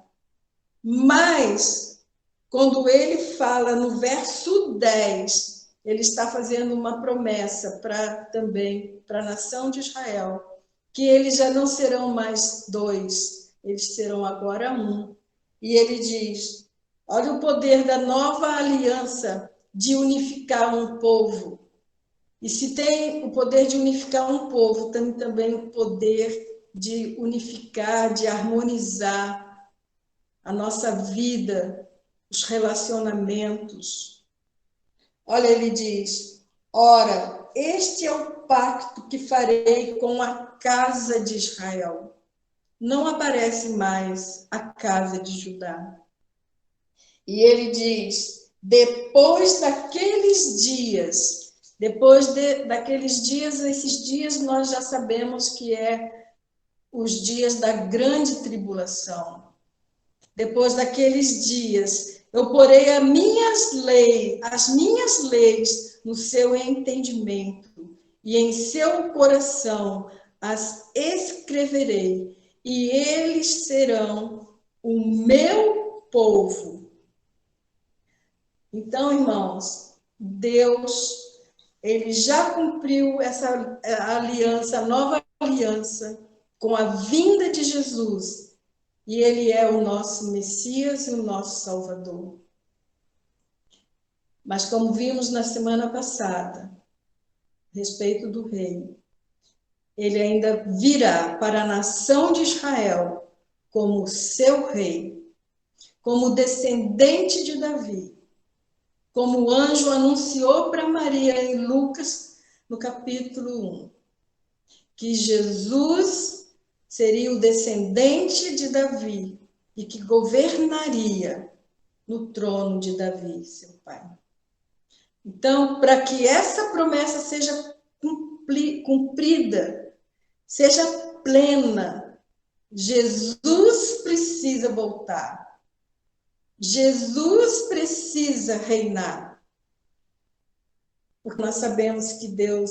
Mas, quando ele fala no verso 10, ele está fazendo uma promessa também para a nação de Israel, que eles já não serão mais dois, eles serão agora um. E ele diz, olha o poder da nova aliança de unificar um povo. E se tem o poder de unificar um povo, tem também o poder de unificar, de harmonizar a nossa vida, os relacionamentos. Olha, ele diz, ora, este é o pacto que farei com a casa de Israel. Não aparece mais a casa de Judá. E ele diz, depois daqueles dias, daqueles dias, esses dias nós já sabemos que é os dias da grande tribulação. Depois daqueles dias, eu porei as minhas leis no seu entendimento, e em seu coração as escreverei, e eles serão o meu povo. Então, irmãos, Deus, ele já cumpriu essa aliança, a nova aliança, com a vinda de Jesus, e ele é o nosso Messias e o nosso Salvador. Mas como vimos na semana passada, a respeito do rei, ele ainda virá para a nação de Israel como seu rei, como descendente de Davi, como o anjo anunciou para Maria em Lucas, no capítulo 1, que Jesus seria o descendente de Davi e que governaria no trono de Davi, seu pai. Então, para que essa promessa seja cumprida, seja plena, Jesus precisa voltar. Jesus precisa reinar. Porque nós sabemos que Deus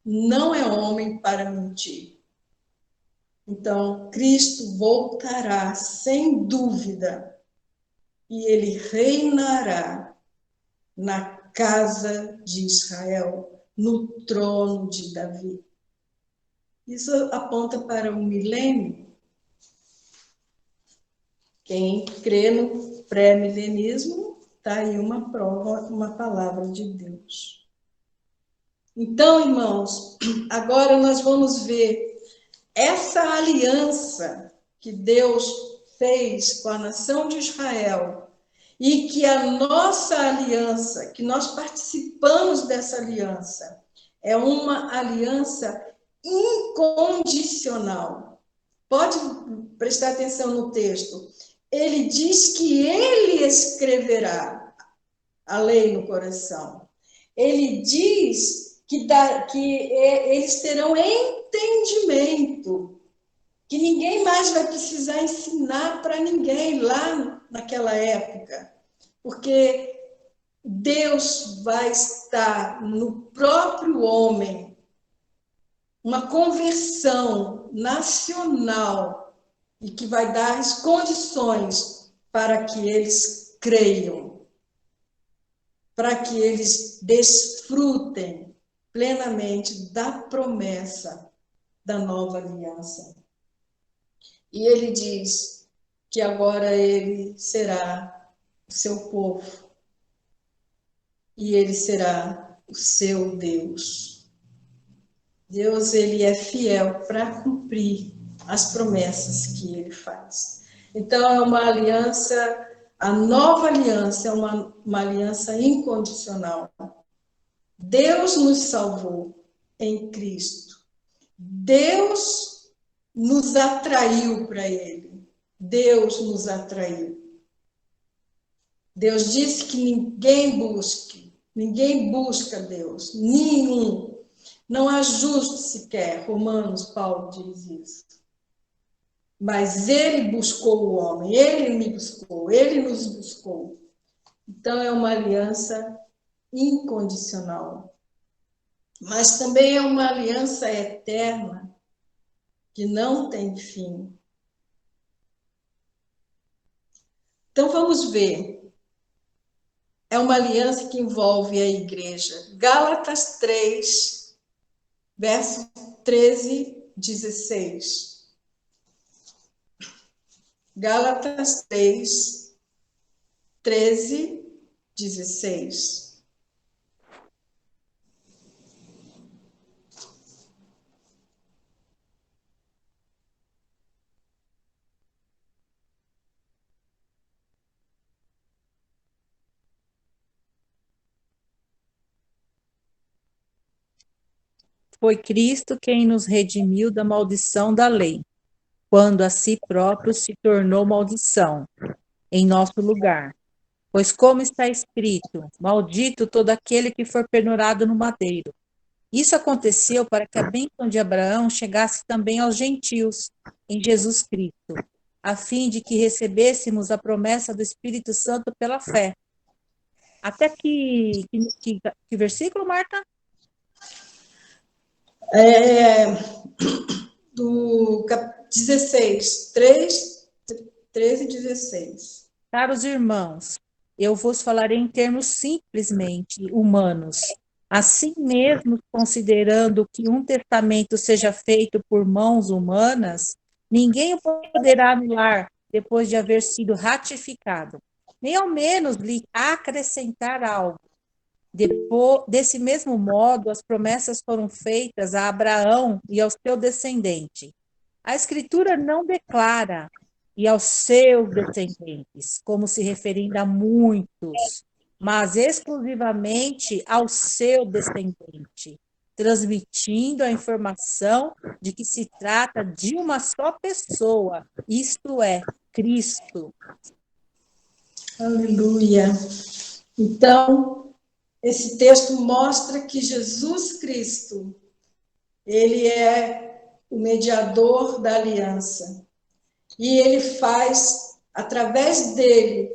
não é homem para mentir. Então, Cristo voltará sem dúvida e ele reinará na casa de Israel, no trono de Davi. Isso aponta para o milênio. Quem crê no pré-milenismo, está aí uma prova, uma palavra de Deus. Então, irmãos, agora nós vamos ver essa aliança que Deus fez com a nação de Israel e que a nossa aliança, que nós participamos dessa aliança, é uma aliança incondicional. Pode prestar atenção no texto. Ele diz que ele escreverá a lei no coração. Ele diz que eles terão entendimento, que ninguém mais vai precisar ensinar para ninguém lá naquela época, porque Deus vai estar no próprio homem, uma conversão nacional, e que vai dar as condições para que eles creiam, para que eles desfrutem plenamente da promessa da nova aliança. E ele diz que agora ele será o seu povo e ele será o seu Deus. Deus, ele é fiel para cumprir as promessas que ele faz. Então, é uma aliança, a nova aliança é uma aliança incondicional. Deus nos salvou em Cristo. Deus nos atraiu para ele. Deus nos atraiu. Deus disse que ninguém busca Deus, nenhum. Não há justo sequer, Romanos, Paulo diz isso. Mas ele buscou o homem, ele me buscou, ele nos buscou. Então, é uma aliança incondicional. Mas também é uma aliança eterna, que não tem fim. Então, vamos ver. É uma aliança que envolve a igreja. Gálatas 3, verso 13, 16. Gálatas 3, 13, 16. Foi Cristo quem nos redimiu da maldição da lei, quando a si próprio se tornou maldição em nosso lugar. Pois como está escrito, maldito todo aquele que for pendurado no madeiro. Isso aconteceu para que a bênção de Abraão chegasse também aos gentios, em Jesus Cristo, a fim de que recebêssemos a promessa do Espírito Santo pela fé. Até que versículo, Marta? Do 16, 3, 13 e 16. Caros irmãos, eu vos falarei em termos simplesmente humanos. Assim mesmo, considerando que um testamento seja feito por mãos humanas, ninguém o poderá anular depois de haver sido ratificado, nem ao menos lhe acrescentar algo. Desse mesmo modo, as promessas foram feitas a Abraão e ao seu descendente. A Escritura não declara e aos seus descendentes, como se referindo a muitos, mas exclusivamente ao seu descendente, transmitindo a informação de que se trata de uma só pessoa, isto é, Cristo. Aleluia. Então, esse texto mostra que Jesus Cristo, ele é o mediador da aliança. E ele faz, através dele,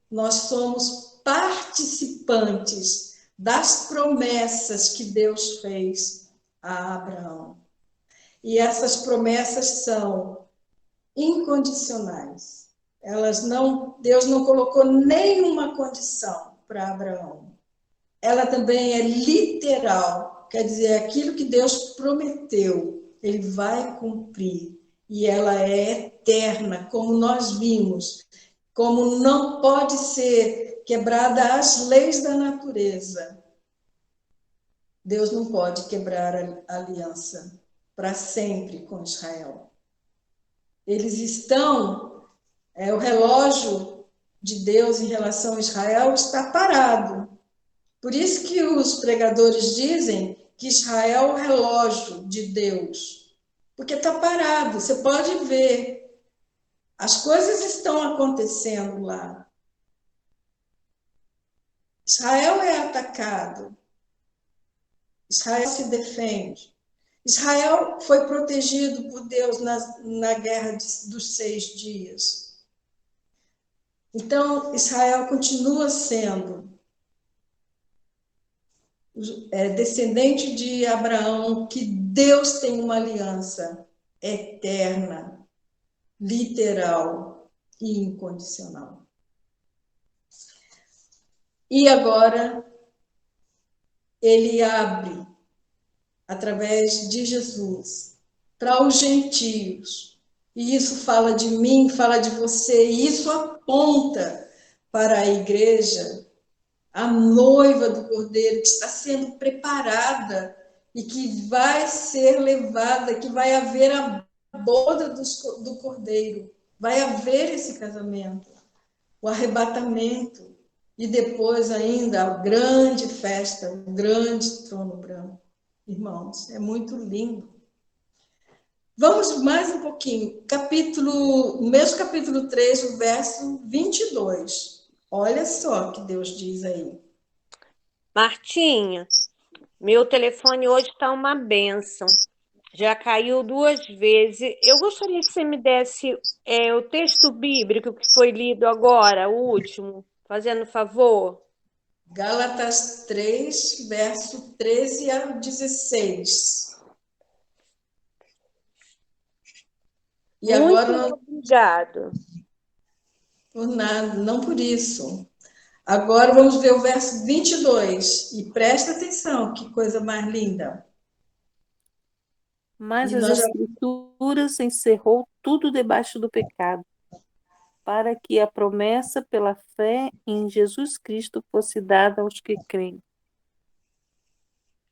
nós somos participantes das promessas que Deus fez a Abraão. E essas promessas são incondicionais. Deus não colocou nenhuma condição para Abraão. Ela também é literal, quer dizer, aquilo que Deus prometeu, ele vai cumprir. E ela é eterna, como nós vimos, como não pode ser quebrada as leis da natureza. Deus não pode quebrar a aliança para sempre com Israel. Eles estão, o relógio de Deus em relação a Israel está parado. Por isso que os pregadores dizem que Israel é o relógio de Deus, porque está parado, você pode ver, as coisas estão acontecendo lá. Israel é atacado, Israel se defende. Israel foi protegido por Deus na guerra dos 6 dias. Então, Israel continua sendo descendente de Abraão, que Deus tem uma aliança eterna, literal e incondicional. E agora, ele abre, através de Jesus, para os gentios. E isso fala de mim, fala de você, e isso aponta para a igreja, a noiva do Cordeiro, que está sendo preparada e que vai ser levada, que vai haver a boda do Cordeiro, vai haver esse casamento, o arrebatamento, e depois ainda a grande festa, o grande trono branco. Irmãos, é muito lindo. Vamos mais um pouquinho, no mesmo capítulo 3, o verso 22. Olha só o que Deus diz aí. Martinha, meu telefone hoje está uma bênção. Já caiu 2 vezes. Eu gostaria que você me desse o texto bíblico que foi lido agora, o último. Fazendo favor. Gálatas 3, verso 13 ao 16. E Muito agora, obrigado. por nada, não por isso. Agora vamos ver o verso 22. E presta atenção, que coisa mais linda. Mas E as nós já... Escrituras encerrou tudo debaixo do pecado, para que a promessa pela fé em Jesus Cristo fosse dada aos que creem.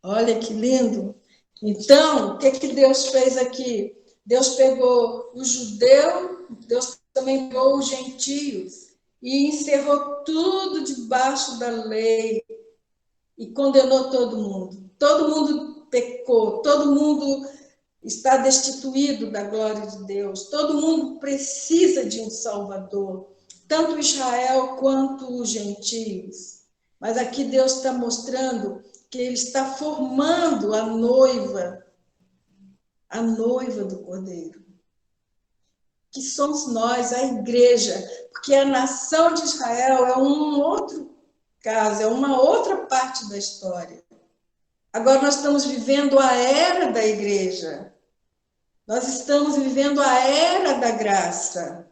Olha que lindo. Então, o que Deus fez aqui? Deus pegou o judeu, Deus também pegou os gentios e encerrou tudo debaixo da lei e condenou todo mundo. Todo mundo pecou, todo mundo está destituído da glória de Deus. Todo mundo precisa de um Salvador, tanto Israel quanto os gentios. Mas aqui Deus está mostrando que Ele está formando a noiva do Cordeiro, que somos nós, a igreja, porque a nação de Israel é um outro caso, é uma outra parte da história. Agora nós estamos vivendo a era da igreja. Nós estamos vivendo a era da graça.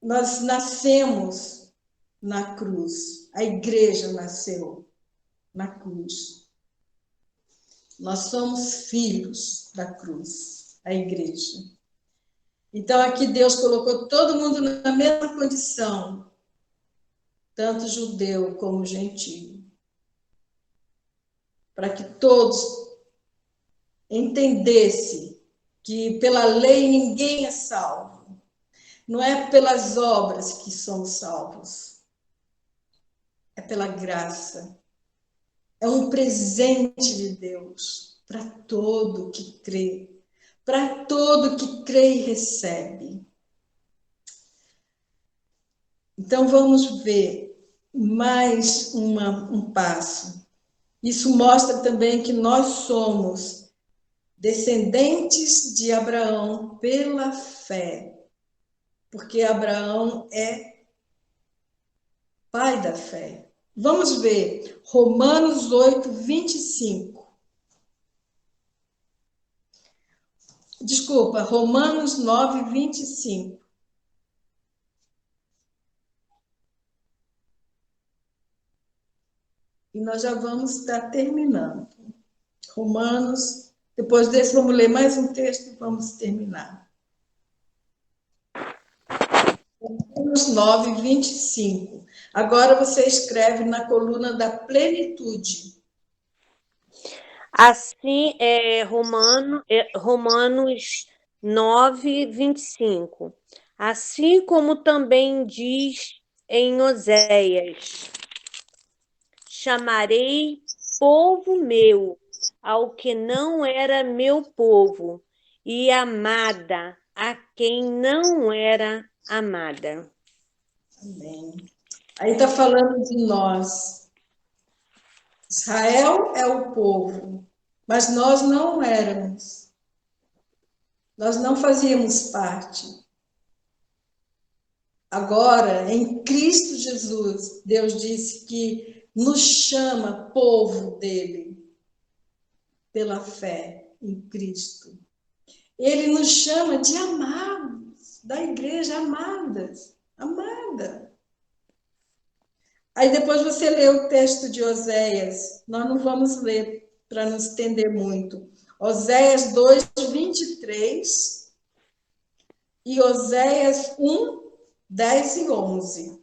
Nós nascemos na cruz. A igreja nasceu na cruz. Nós somos filhos da cruz, a igreja. Então aqui Deus colocou todo mundo na mesma condição, tanto judeu como gentio, para que todos entendessem que pela lei ninguém é salvo. Não é pelas obras que somos salvos. É pela graça. É um presente de Deus para todo que crê. Para todo que crê e recebe. Então vamos ver mais um passo. Isso mostra também que nós somos descendentes de Abraão pela fé. Porque Abraão é pai da fé. Vamos ver Romanos 8, 25. Desculpa, Romanos 9, 25. E nós já vamos estar terminando. Romanos, depois desse vamos ler mais um texto e vamos terminar. Romanos 9, 25. Agora você escreve na coluna da plenitude. Assim, Romanos 9, 25. Assim como também diz em Oséias: chamarei povo meu ao que não era meu povo, e amada a quem não era amada. Amém. Aí está falando de nós. Israel é o povo, mas nós não éramos. Nós não fazíamos parte. Agora, em Cristo Jesus, Deus disse que nos chama povo dele, pela fé em Cristo. Ele nos chama de amados, da igreja, amadas, amada. Aí depois você lê o texto de Oséias, nós não vamos ler para não estender muito. Oséias 2, 23 e Oséias 1, 10 e 11.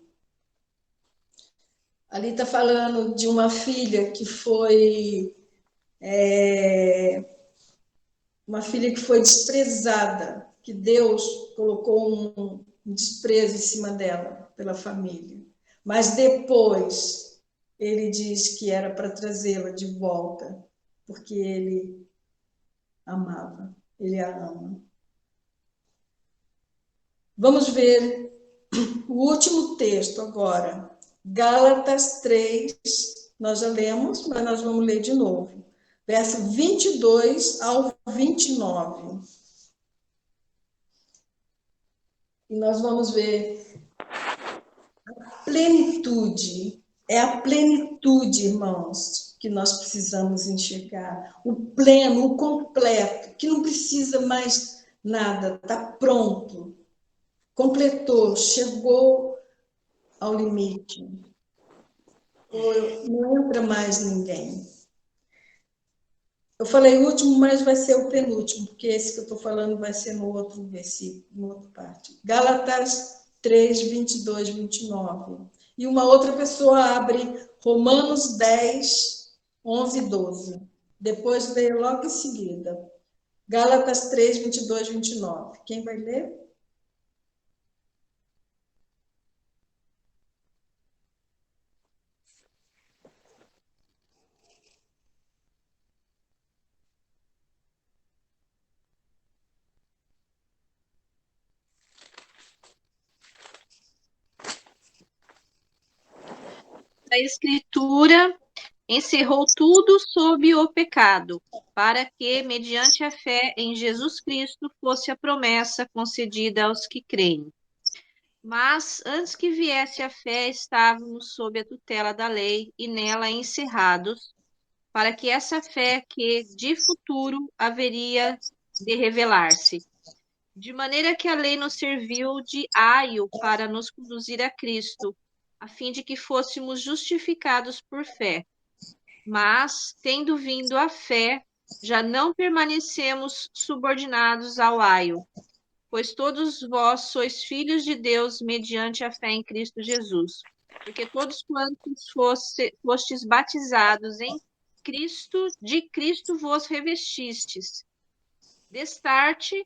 Ali está falando de uma filha que foi desprezada, que Deus colocou um desprezo em cima dela, pela família. Mas depois, ele diz que era para trazê-la de volta, porque ele amava, ele a ama. Vamos ver o último texto agora, Gálatas 3, nós já lemos, mas nós vamos ler de novo. Verso 22 ao 29. E nós vamos ver plenitude. É a plenitude, irmãos, que nós precisamos enxergar. O pleno, o completo, que não precisa mais nada, está pronto. Completou, chegou ao limite. Não entra mais ninguém. Eu falei o último, mas vai ser o penúltimo, porque esse que eu estou falando vai ser no outro versículo, na outra parte. Gálatas 3, 22, 29. E uma outra pessoa abre Romanos 10, 11 e 12. Depois leio logo em seguida. Gálatas 3, 22, 29. Quem vai ler? A Escritura encerrou tudo sob o pecado, para que, mediante a fé em Jesus Cristo, fosse a promessa concedida aos que creem. Mas, antes que viesse a fé, estávamos sob a tutela da lei e nela encerrados, para que essa fé que, de futuro, haveria de revelar-se. De maneira que a lei nos serviu de aio para nos conduzir a Cristo, a fim de que fôssemos justificados por fé. Mas, tendo vindo a fé, já não permanecemos subordinados ao aio, pois todos vós sois filhos de Deus mediante a fé em Cristo Jesus. Porque todos quantos fostes batizados em Cristo, de Cristo vos revestistes. Destarte,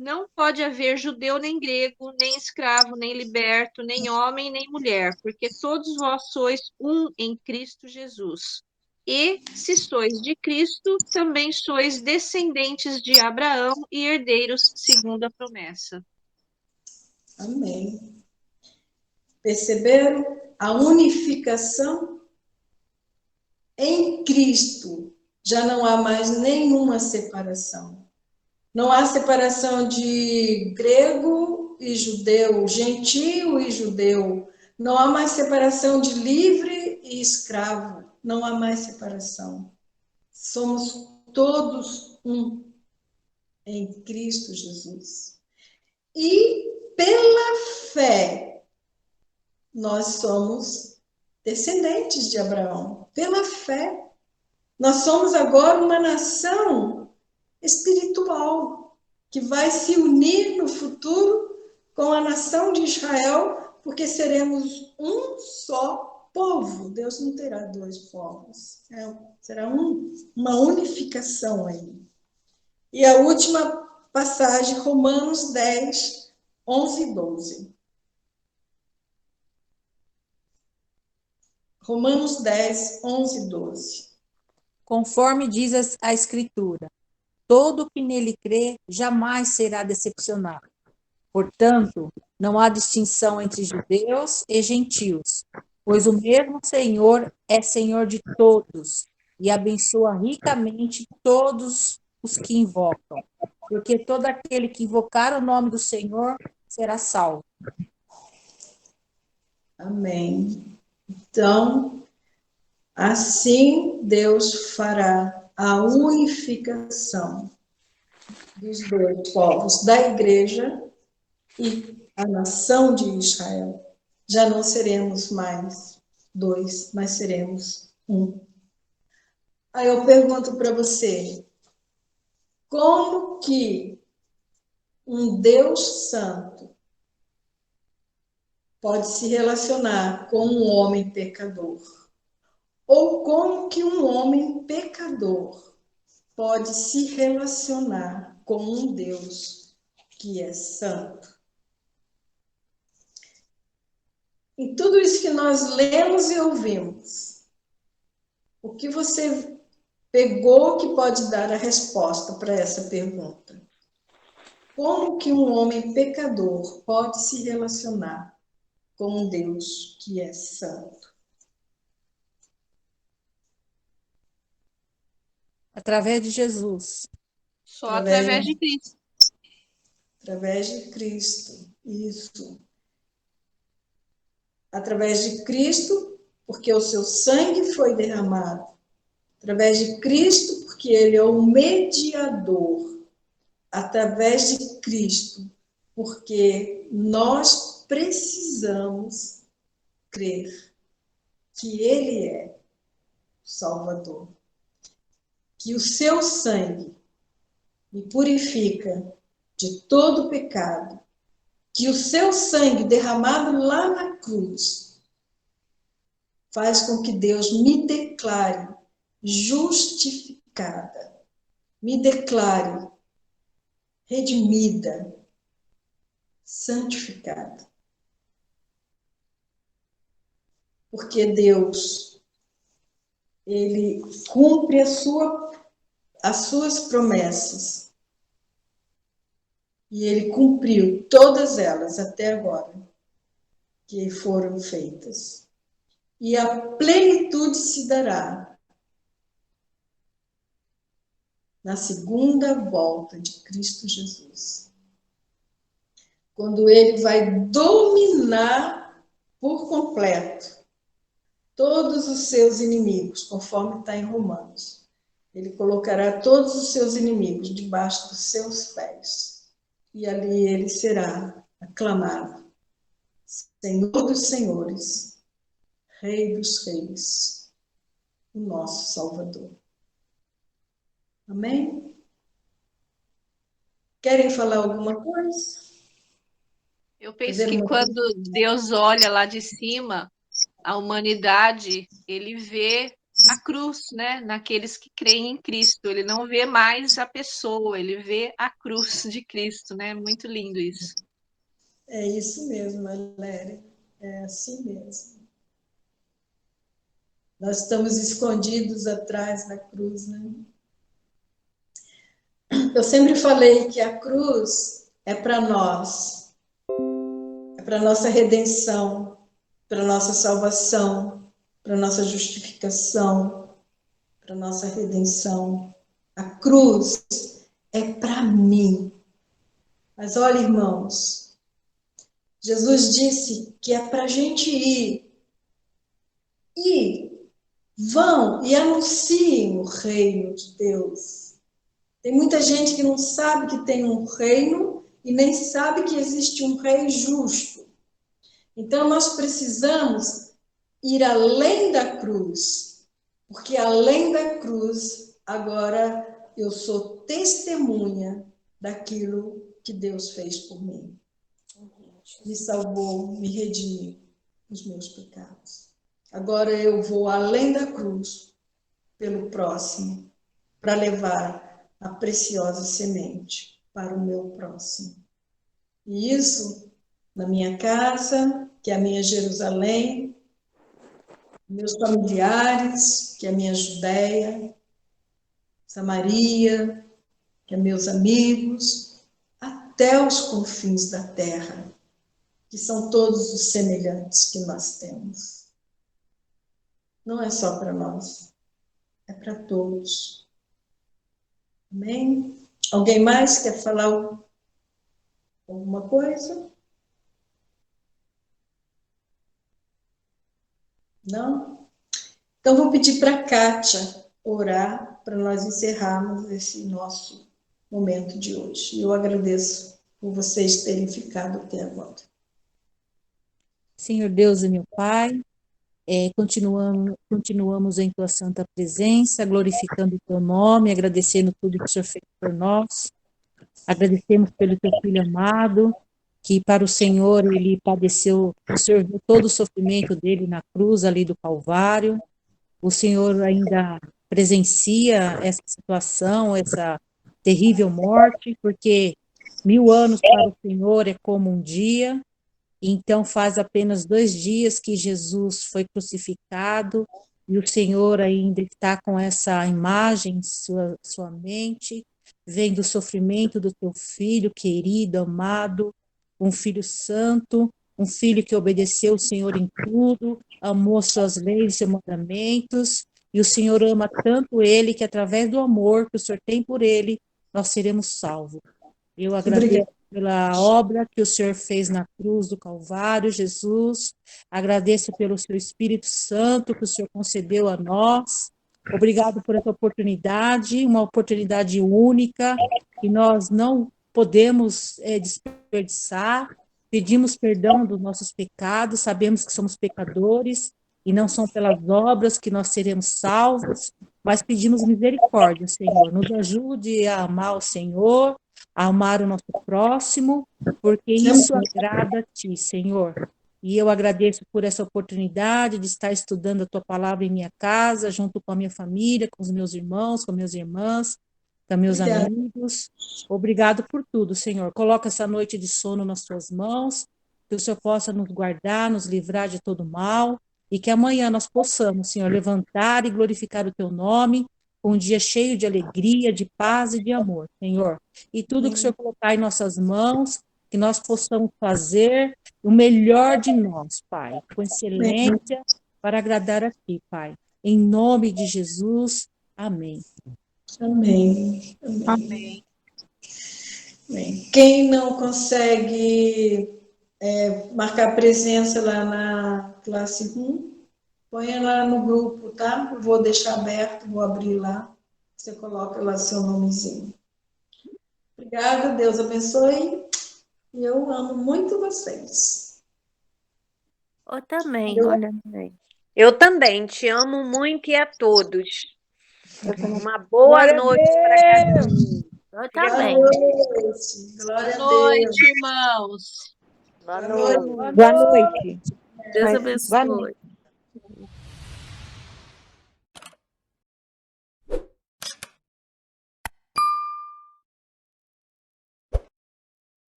não pode haver judeu nem grego, nem escravo, nem liberto, nem homem, nem mulher, porque todos vós sois um em Cristo Jesus. E, se sois de Cristo, também sois descendentes de Abraão e herdeiros segundo a promessa. Amém. Perceberam a unificação? Em Cristo já não há mais nenhuma separação. Não há separação de grego e judeu, gentio e judeu. Não há mais separação de livre e escravo. Não há mais separação. Somos todos um em Cristo Jesus. E pela fé, nós somos descendentes de Abraão. Pela fé. Nós somos agora uma nação espiritual que vai se unir no futuro com a nação de Israel, porque seremos um só povo. Deus não terá dois povos. Será uma unificação aí. E a última passagem, Romanos 10, 11 e 12. Romanos 10, 11 e 12. Conforme diz a Escritura, todo que nele crê jamais será decepcionado. Portanto, não há distinção entre judeus e gentios, pois o mesmo Senhor é Senhor de todos e abençoa ricamente todos os que invocam, porque todo aquele que invocar o nome do Senhor será salvo. Amém. Então, assim Deus fará a unificação dos dois povos, da igreja e a nação de Israel. Já não seremos mais dois, mas seremos um. Aí eu pergunto para você, como que um Deus santo pode se relacionar com um homem pecador? Ou como que um homem pecador pode se relacionar com um Deus que é santo? Em tudo isso que nós lemos e ouvimos, o que você pegou que pode dar a resposta para essa pergunta? Como que um homem pecador pode se relacionar com um Deus que é santo? Através de Jesus. Só através de Cristo. Através de Cristo, isso. através de Cristo, porque o seu sangue foi derramado, através de Cristo, porque ele é o mediador, através de Cristo, porque nós precisamos crer que ele é o Salvador, que o seu sangue me purifica de todo pecado, que o seu sangue derramado lá na cruz faz com que Deus me declare justificada, me declare redimida, santificada. Porque Deus, ele cumpre as suas promessas. E ele cumpriu todas elas até agora, que foram feitas. E a plenitude se dará na segunda volta de Cristo Jesus, quando ele vai dominar por completo todos os seus inimigos, conforme está em Romanos. Ele colocará todos os seus inimigos debaixo dos seus pés, e ali ele será aclamado Senhor dos senhores, Rei dos reis, o nosso Salvador. Amém? Querem falar alguma coisa? Eu penso que quando Deus olha lá de cima, a humanidade, ele vê a cruz, né? Naqueles que creem em Cristo. Ele não vê mais a pessoa, ele vê a cruz de Cristo, né? Muito lindo isso. É isso mesmo, Valéria. É assim mesmo. Nós estamos escondidos atrás da cruz, né? Eu sempre falei que a cruz é para nós, é para nossa redenção, para nossa salvação, para nossa justificação, para nossa redenção. A cruz é para mim. Mas olha, irmãos, Jesus disse que é para a gente ir. E vão e anunciem o reino de Deus. Tem muita gente que não sabe que tem um reino e nem sabe que existe um rei justo. Então, nós precisamos ir além da cruz, porque além da cruz, agora eu sou testemunha daquilo que Deus fez por mim. Me salvou, me redimiu dos meus pecados. Agora eu vou além da cruz, pelo próximo, para levar a preciosa semente para o meu próximo. E isso na minha casa, que é a minha Jerusalém, meus familiares, que é a minha Judéia, Samaria, que é meus amigos, até os confins da terra, que são todos os semelhantes que nós temos. Não é só para nós, é para todos. Amém? Alguém mais quer falar alguma coisa? Não? Então, vou pedir para a Kátia orar para nós encerrarmos esse nosso momento de hoje. Eu agradeço por vocês terem ficado até agora. Senhor Deus e meu Pai, continuamos em tua santa presença, glorificando o teu nome, agradecendo tudo que o Senhor fez por nós. Agradecemos pelo teu filho amado, que para o Senhor ele padeceu, o Senhor viu todo o sofrimento dele na cruz ali do Calvário. O Senhor ainda presencia essa situação, essa terrível morte, porque 1000 anos para o Senhor é como um dia. Então faz apenas 2 dias que Jesus foi crucificado e o Senhor ainda está com essa imagem em sua mente, vendo o sofrimento do teu filho querido, amado, um filho santo, um filho que obedeceu o Senhor em tudo, amou suas leis e seus mandamentos, e o Senhor ama tanto ele que através do amor que o Senhor tem por ele, nós seremos salvos. Eu agradeço pela obra que o Senhor fez na cruz do Calvário, Jesus. Agradeço pelo seu Espírito Santo que o Senhor concedeu a nós. Obrigado por essa oportunidade, uma oportunidade única que nós não podemos desperdiçar. Pedimos perdão dos nossos pecados, sabemos que somos pecadores e não são pelas obras que nós seremos salvos, mas pedimos misericórdia, Senhor. Nos ajude a amar o Senhor, a amar o nosso próximo, porque isso agrada a Ti, Senhor. E eu agradeço por essa oportunidade de estar estudando a Tua palavra em minha casa, junto com a minha família, com os meus irmãos, com minhas irmãs, com meus amigos. Obrigado por tudo, Senhor. Coloca essa noite de sono nas Tuas mãos, que o Senhor possa nos guardar, nos livrar de todo mal, e que amanhã nós possamos, Senhor, levantar e glorificar o Teu nome, com um dia cheio de alegria, de paz e de amor, Senhor. E tudo que o Senhor colocar em nossas mãos, que nós possamos fazer o melhor de nós, Pai, com excelência, para agradar a Ti, Pai. Em nome de Jesus, amém. Amém. Amém. Bem, quem não consegue marcar presença lá na classe 1, põe lá no grupo, tá? Eu vou deixar aberto, vou abrir lá. Você coloca lá seu nomezinho. Obrigada, Deus abençoe. E eu amo muito vocês. Eu também, olha, mãe. Eu também te amo muito e a todos. Uma boa noite para cada um. Eu também. Boa noite. Glória a Deus. Boa noite, irmãos. Boa Boa noite. Boa noite. Deus abençoe.